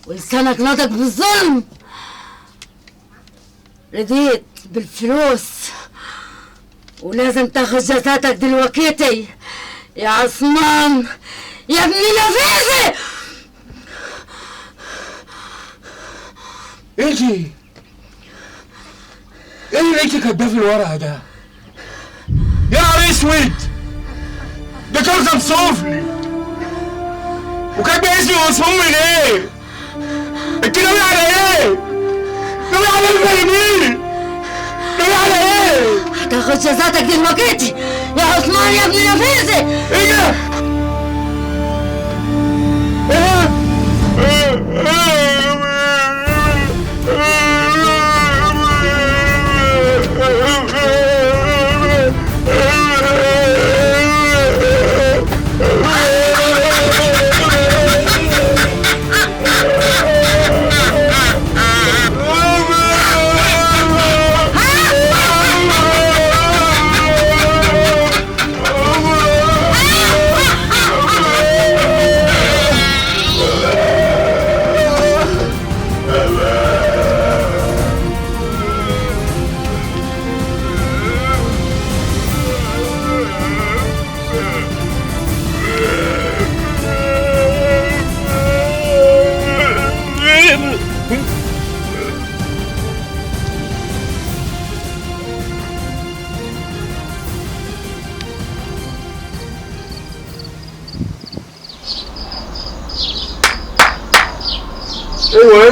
Speaker 5: ولسانك نطق بالظلم رضيت بالفلوس، ولازم تاخد جزاتك دلوقتي يا عثمان يا ابن نفيسي.
Speaker 3: ايه اللي انت كاتباه في الورقه ده؟ يا نهار اسود، ده كرزة مصوفلي وكاتبه اسمي ومسموم من ايه؟ انت ناوي على ايه؟ ناوي على الفاهمين؟ ناوي
Speaker 5: تاخد جزاتك دلوقتي يا عثمان يا ابن نفيسي.
Speaker 3: ايه ده؟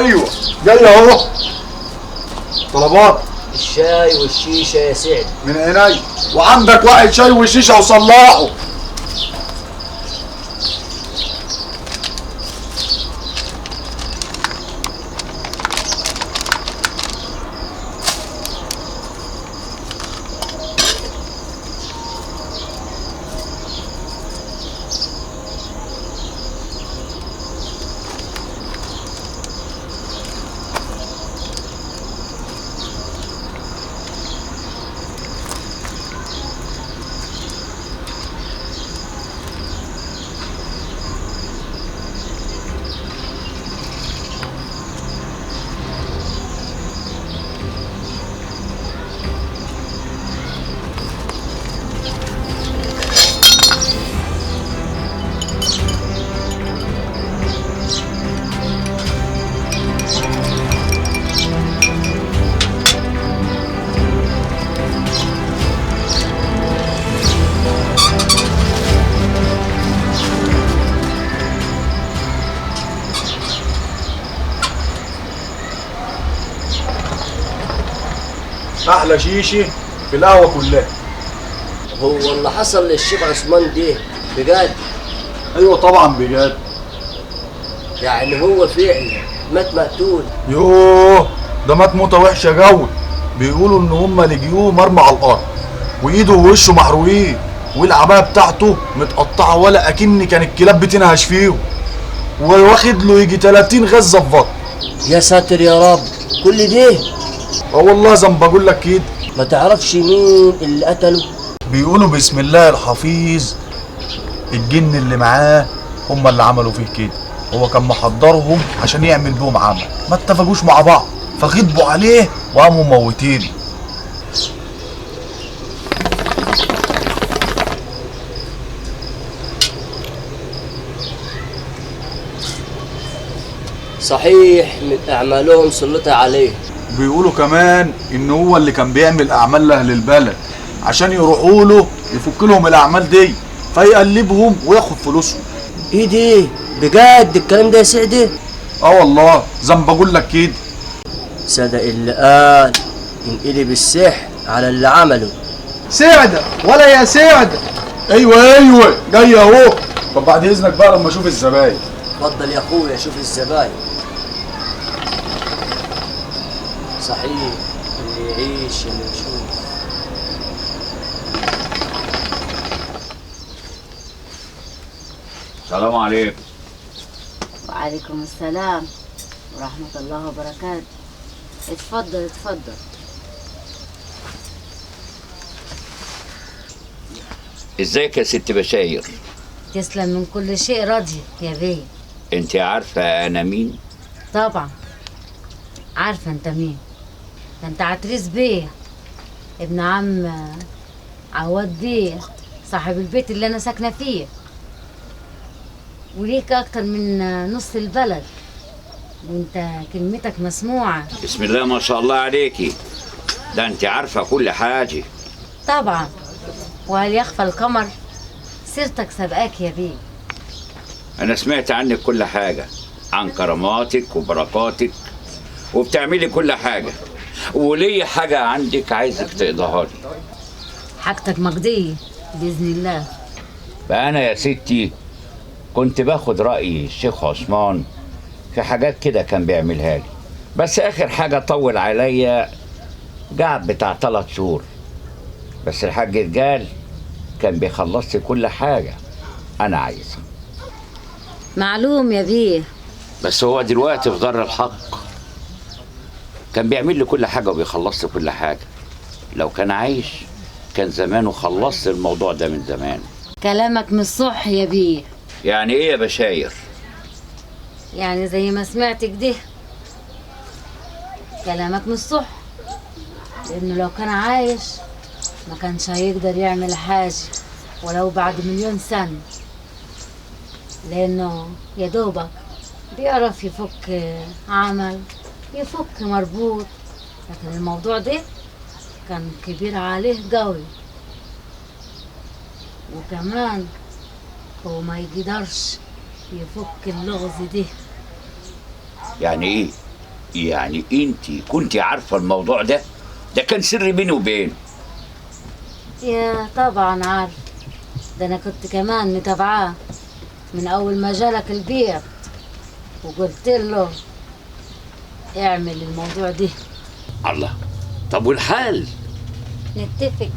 Speaker 12: ايوه جاي اهو. طلبات
Speaker 13: الشاي والشيشه يا سعد.
Speaker 12: من عيني. وعندك واحد شاي وشيشه وصلاحه. احلى شيشه في القهوه كلها.
Speaker 13: هو اللي حصل للشيخ عثمان ده بجد؟
Speaker 12: ايوه طبعا بجد.
Speaker 13: يعني هو فعلا مات مقتول؟
Speaker 12: يوه ده مات موته وحشه قوي. بيقولوا ان هم لقيوه مرمى على الارض وايده ووشه محروقين والعبايه بتاعته متقطعه ولا اكن كان الكلاب بتنهش فيهم وواخد له يجي 30 غزه في بطن.
Speaker 13: يا ساتر يا رب كل ده؟
Speaker 12: اه والله زي ما بقول لك كده.
Speaker 13: ما تعرفش مين اللي قتله؟
Speaker 12: بيقولوا بسم الله الحفيظ الجن اللي معاه هم اللي عملوا فيه كده. هو كان محضرهم عشان يعمل بيهم عمل، ما اتفقوش مع بعض فغضبوا عليه وقاموا موتيني.
Speaker 13: صحيح من اعمالهم سلطها عليه.
Speaker 12: بيقولوا كمان ان هو اللي كان بيعمل اعمال لاهل البلد عشان يروحوا له يفك لهم الاعمال دي فيقلبهم وياخد فلوسهم.
Speaker 13: ايه دي بجد الكلام ده يا سعده؟
Speaker 12: اه والله زي ما بقول لك كده.
Speaker 13: صدق اللي قال ينقلب السحر على اللي عمله.
Speaker 3: سعده ولا يا سعده؟
Speaker 12: ايوه جاي اهو. طب بعد اذنك بقى لما اشوف الزباين.
Speaker 13: اتفضل يا اخويا شوف الزباين. صحيح اللي يعيش اللي يشوف.
Speaker 7: السلام عليكم.
Speaker 5: وعليكم السلام ورحمة الله وبركاته. اتفضل اتفضل.
Speaker 7: ازيك يا ست بشاير؟
Speaker 5: تسلم من كل شيء راضية يا بيه.
Speaker 7: انت عارفة انا مين؟
Speaker 5: طبعا عارفة انت مين. ده انت عتريس بيه ابن عم عواد بيه صاحب البيت اللي انا ساكنة فيه، وليك اكتر من نص البلد وانت كلمتك مسموعة.
Speaker 7: بسم الله ما شاء الله عليكي، ده انت عارفة كل حاجة.
Speaker 5: طبعا، وهل يخفى القمر؟ سيرتك سبقاك يا بيه.
Speaker 7: انا سمعت عنك كل حاجة، عن كراماتك وبركاتك، وبتعملي كل حاجة، وليه حاجة عندك عايزك تقضيها لي.
Speaker 5: حاجتك مقضية بإذن الله.
Speaker 7: فأنا يا ستي كنت باخد رأي الشيخ عثمان في حاجات كده كان بيعملها لي، بس آخر حاجة طول عليا قعد بتاع 3 شهور، بس الحاج رجال كان بيخلص لي كل حاجة أنا عايزها.
Speaker 5: معلوم يا بيه.
Speaker 7: بس هو دلوقتي في دار الحق كان بيعمل لي كل حاجة وبيخلص لي كل حاجة. لو كان عايش كان زمانه خلص الموضوع ده من زمان.
Speaker 5: كلامك مش صح يا بيه.
Speaker 7: يعني ايه يا بشاير؟
Speaker 5: يعني زي ما سمعت كده كلامك مش صح، لانه لو كان عايش ما كانش هيقدر يعمل حاجة ولو بعد 1,000,000 سنة، لانه يا دوبك بيعرف يفك عمل، يفك مربوط، لكن الموضوع ده كان كبير عليه قوي، وكمان هو ما يقدرش يفك اللغز ده.
Speaker 7: يعني ايه؟ يعني انتي كنتي عارفة الموضوع ده؟ ده كان سر بيني وبينه.
Speaker 5: يا طبعا عارف، ده انا كنت كمان متابعاه من اول ما جالك البيت وقلت له اعمل الموضوع ده.
Speaker 7: الله، طب والحال؟
Speaker 5: نتفق.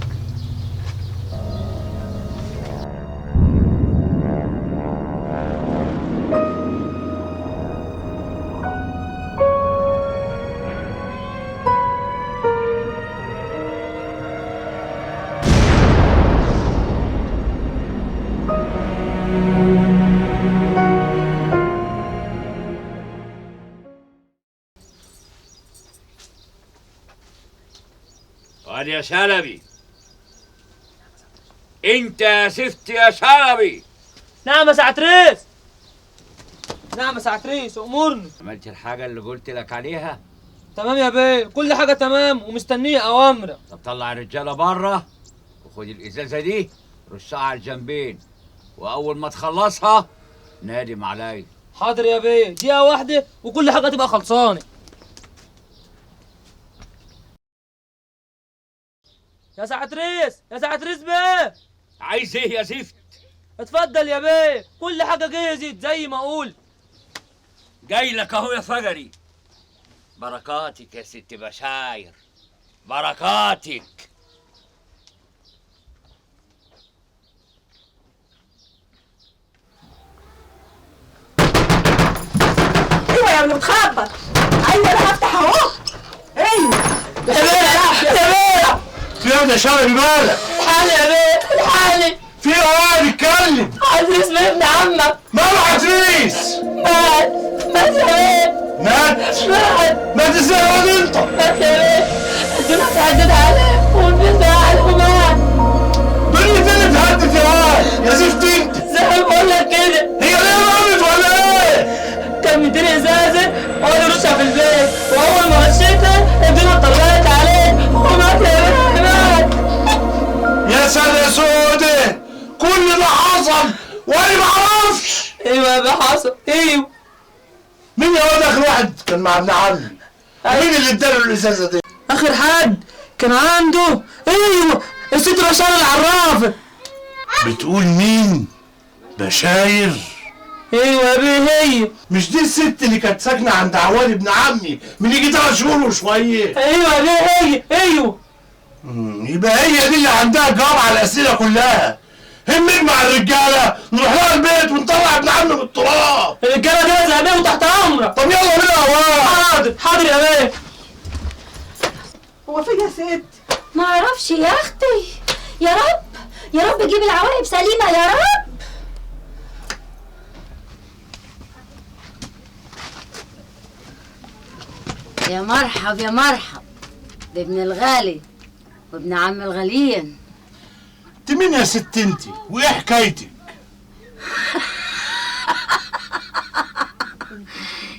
Speaker 7: وادي يا شلبي، انت يا سفت يا شلبي.
Speaker 6: نعم يا سعة ريس. نعم يا سعة ريس، امورني.
Speaker 7: عملت الحاجة اللي قلت لك عليها؟
Speaker 6: تمام يا بيه، كل حاجة تمام ومستنية أوامرك.
Speaker 7: طب طلع الرجالة بره وخد الإزازة دي رشها على الجنبين، وأول ما تخلصها نادم عليا.
Speaker 6: حاضر يا بيه، دقيقة واحدة وكل حاجة تبقى خلصانة. يا سعة ريس، يا سعة ريس بيه.
Speaker 7: عايز إيه يا زفت؟
Speaker 6: اتفضل يا بيه، كل حاجة جهزت زي ما أقول.
Speaker 7: جاي لك أهو يا فجري. بركاتك يا ست بشاير، بركاتك.
Speaker 2: ايوه يا متخبط. ايوه انا هفتح اهو. ايوه
Speaker 6: يا بيه يا بيه.
Speaker 9: في ايه يا شلبي مالك؟
Speaker 6: الحالي يا بيه، الحالي.
Speaker 9: في ايه يا اتكلم؟
Speaker 6: عزيز من ابن عمك.
Speaker 9: ماله عزيز؟
Speaker 6: مات يا بيه.
Speaker 9: مات ازاي يا واد انت؟
Speaker 6: مات يا بيه. الدنيا اتهدد عليه والبيت ضاع عليه ومات.
Speaker 9: دنيا اللي اتهدد يا واد يا زفت انت.
Speaker 6: زي ما بقول لك كده.
Speaker 9: هي ليه مامت ولا ايه؟
Speaker 6: كان مديني ازازه وقعد يرشها في البيت، واول ما مشيتها الدنيا اتطلعت عليه ومات يا بيه، مات.
Speaker 9: يا سنة سودة، كل ده حصل وانا ما اعرفش.
Speaker 6: ايوه يا بيه حصل، ايوه.
Speaker 9: مين يا واد اخر واحد كان مع ابن عمي؟ مين اللي اداله الازازه دي؟
Speaker 6: اخر حد كان عنده، ايوه، الست رشاد العرافه.
Speaker 9: بتقول مين؟ بشاير؟
Speaker 6: ايوه يا بيه هي.
Speaker 9: مش دي الست اللي كانت ساكنه عند عواد ابن عمي من يجي 3 شهور وشويه؟
Speaker 6: ايوه يا بيه هي، ايوه.
Speaker 9: يبقى هي دي اللي عندها جواب على الاسئله كلها. همك مع الرجاله نروح لها البيت ونطلع ابن عمي من التراب.
Speaker 6: الرجاله جاهزه يا بيه وتحت امرك.
Speaker 9: طب يلا بينا يا واد.
Speaker 6: حاضر حاضر يا بيه.
Speaker 2: هو فين يا ست؟
Speaker 8: ما اعرفش يا اختي. يا رب يا رب جيب العواقب سليمه يا رب.
Speaker 5: يا مرحب يا مرحب بابن الغالي وابن عم الغاليين.
Speaker 9: انت مين يا ست انت؟ وايه حكايتك؟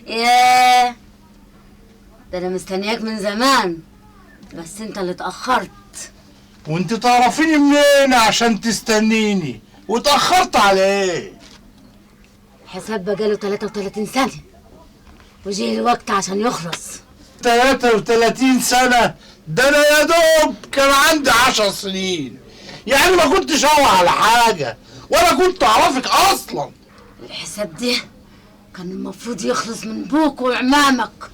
Speaker 5: ياه، ده انا مستنياك من زمان، بس انت اللي اتأخرت.
Speaker 9: وانت تعرفيني منين عشان تستنيني؟ واتأخرت على ايه؟
Speaker 5: حساب بقاله 33 سنة وجه الوقت عشان يخلص.
Speaker 9: 33 سنة؟ ده انا يا دوب كان عندي 10 سنين. يعني ما كنتش هوى على حاجه ولا كنت اعرفك اصلا.
Speaker 5: الحساب ده كان المفروض يخلص من بوك وعمامك،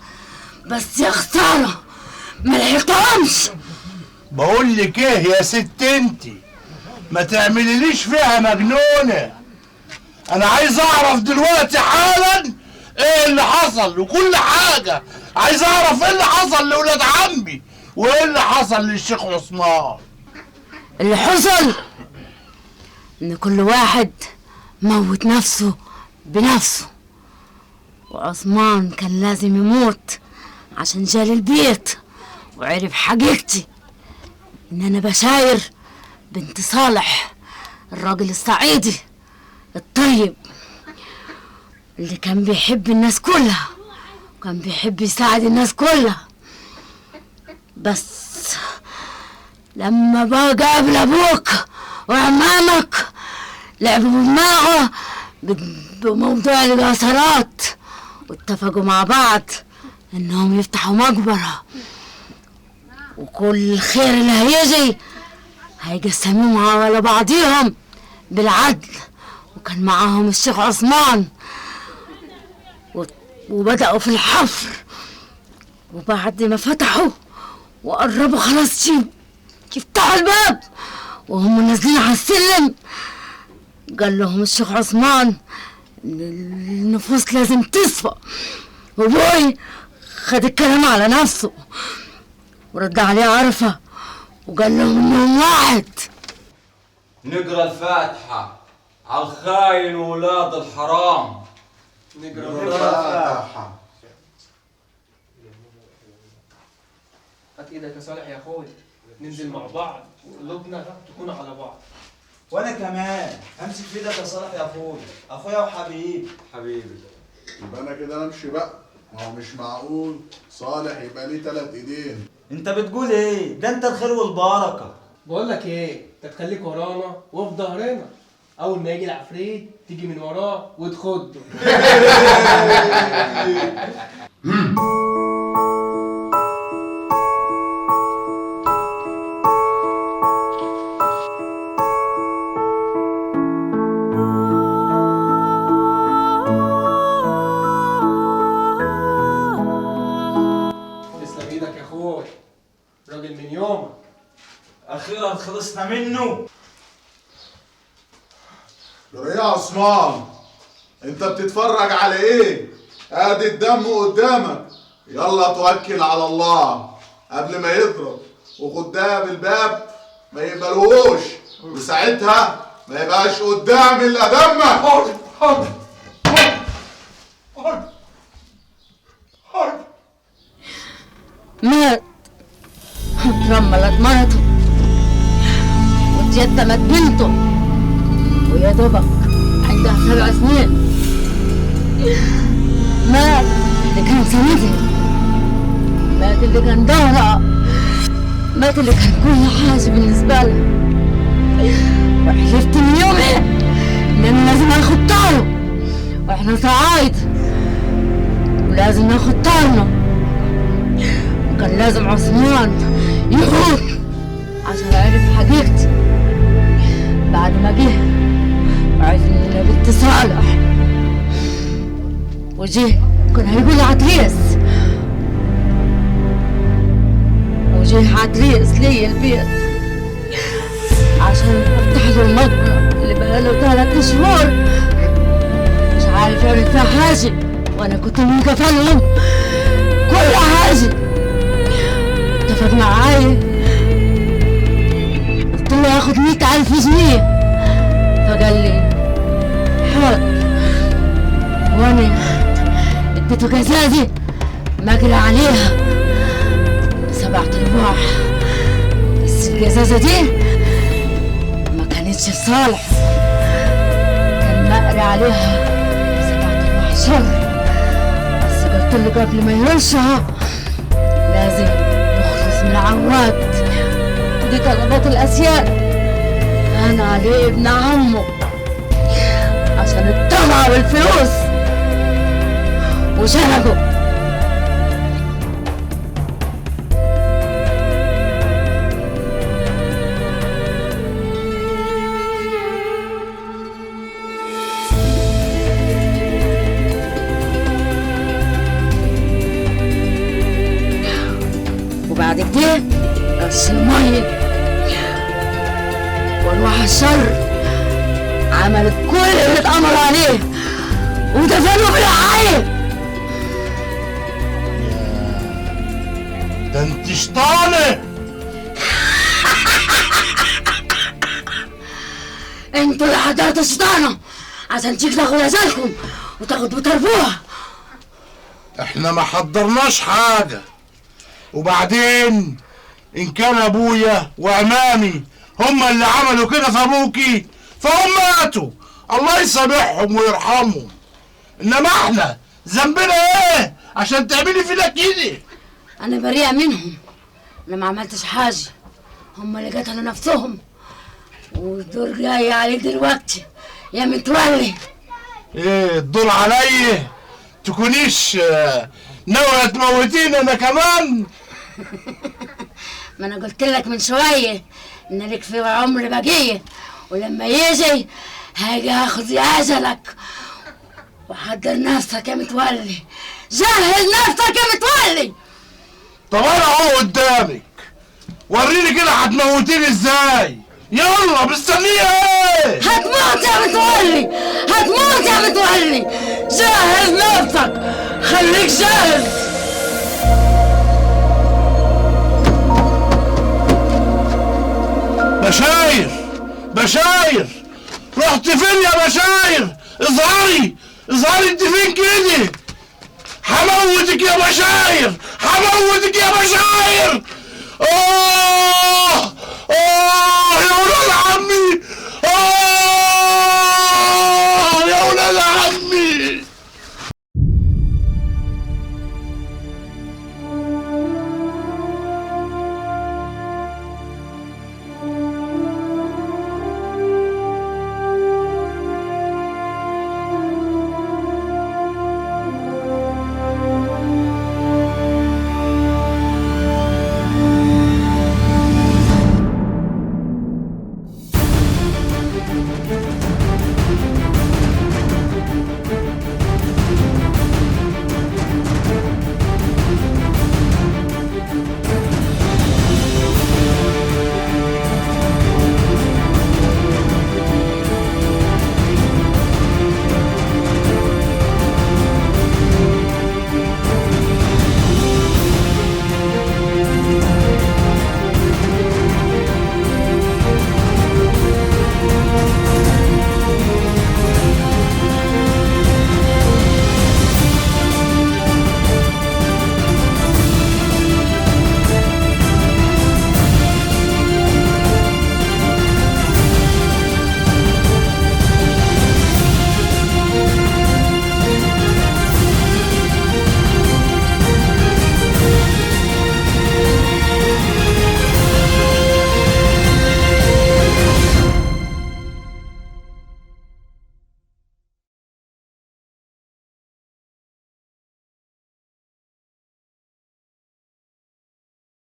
Speaker 5: بس يا خساره ما لحقتهمش.
Speaker 9: بقول لك ايه يا ست انتي، ما تعمليليش فيها مجنونه. انا عايز اعرف دلوقتي حالا ايه اللي حصل وكل حاجه. عايز اعرف ايه اللي حصل لاولاد عمي وايه اللي حصل للشيخ عثمان.
Speaker 5: اللي حصل ان كل واحد موت نفسه بنفسه، وعثمان كان لازم يموت عشان جالي البيت وعرف حقيقتي ان انا بشاير بنت صالح الراجل الصعيدي الطيب اللي كان بيحب الناس كلها وكان بيحب يساعد الناس كلها. بس لما بقى قابل ابوك وعمامك لعبوا بدماغه بموضوع القاصرات واتفقوا مع بعض انهم يفتحوا مقبرة، وكل الخير اللي هيجي هيقسموه على بعضيهم بالعدل. وكان معاهم الشيخ عثمان وبدأوا في الحفر، وبعد ما فتحوا وقربوا خلاص يفتحوا الباب وهم نازلين على السلم، قال لهم الشيخ عثمان ان النفوس لازم تصفى، وابوي خد الكلام على نفسه ورد عليه عرفة وقال لهم انهم واحد.
Speaker 11: نقرا الفاتحة على الخاين وولاد الحرام. نقرا الفاتحة.
Speaker 6: هات ايدك يا صالح يا اخوي، ننزل مع بعض وقلوبنا تكون على بعض.
Speaker 14: وانا كمان امسك في ايدك يا صالح يا اخويا وحبيبي.
Speaker 11: حبيبي
Speaker 12: يبقى انا كده امشي بقى، ما هو مش معقول صالح يبقى ليه 3 ايدين.
Speaker 14: انت بتقول ايه؟ ده انت الخير والبركه.
Speaker 6: بقول لك ايه، انت تخليك ورانا وفي ظهرنا، اول ما يجي العفريت تيجي من وراه وتخده. تسلم ايدك يا اخوي، راجل من يومك.
Speaker 14: اخيرا خلصنا منه.
Speaker 12: يا عثمان انت بتتفرج على ايه؟ ادي الدم قدامك، يلا توكل على الله قبل ما يضرب، وخدها بالباب ما يقبلوهوش، وساعتها ما يبقاش قدام الا دمك.
Speaker 9: حاضر حاضر حاضر حاضر.
Speaker 5: مات، اترملت مرته واتيتمت بنته، ويا دوبك عندها 7 سنين. مات اللي كان سندها، مات اللي كان ظهرها، مات اللي كان كل حاجة بالنسبة لها. وحلفت من يومها إن أنا لازم آخد طاره، وإحنا صعايد ولازم ناخد طارنا. وكان لازم عثمان يموت عشان يعرف حقيقتي. بعد ما جه وعرف إن أنا بنت صالح وجه كان هيقول عتريس، وجه عتريس لي البيت عشان افتح له المقبرة اللي بقاله 3 شهور مش عارف يعمل فيها حاجة، وانا كنت مكفلهم كل حاجة. اتفق معايا قلت له هاخد 100,000 جنيه، فقال لي حاضر، وانا اديته جزازة ماكلة عليها 7 أرباع. بس الجزازة دي ما كانتش لصالح، كان مقري عليها 7 أرباع شر. بس قلت له قبل ما يرشها لازم نخلص من عواد، دي طلبات الأسياد كان عليه ابن عمه عشان الطمع والفلوس وشنقه. بس المية وارواح الشر عملت كل اللي اتأمر عليه ودفنوا بالعايب.
Speaker 9: ده انت شطانة.
Speaker 5: انتوا اللي حضرتوا الشيطانة عشان تيجي تاخد اجالكم وتاخدوا تربوها.
Speaker 9: احنا ما حضرناش حاجة، وبعدين ان كان ابويا وعمامي هما اللي عملوا كده في ابوكي فهم ماتوا، الله يسامحهم ويرحمهم. انما احنا ذنبنا ايه عشان تعملي فينا كده؟
Speaker 5: انا بريئة منهم، انا ما عملتش حاجة، هما اللي قتلوا نفسهم والدور جاي عليك دلوقتي يا متولي.
Speaker 9: ايه الدور عليا؟ تكونيش ناوية تموتيني انا كمان؟
Speaker 5: ما انا قلت لك من شوية ان لك في عمر بقية، ولما يجي هاجي اخذ اجلك. وحضر نفسك يا متولي، جهز نفسك يا متولي.
Speaker 9: طب انا اهو قدامك، وريني كده هتموتيني ازاي؟ يلا مستنيه ايه؟
Speaker 5: هتموت يا متولي، هتموت يا متولي، جهز نفسك، خليك جاهز.
Speaker 9: بشاير بشاير، رحت فين يا بشاير؟ اظهري اظهري، انت فين كده؟ هموتك يا بشاير، هموتك يا بشاير.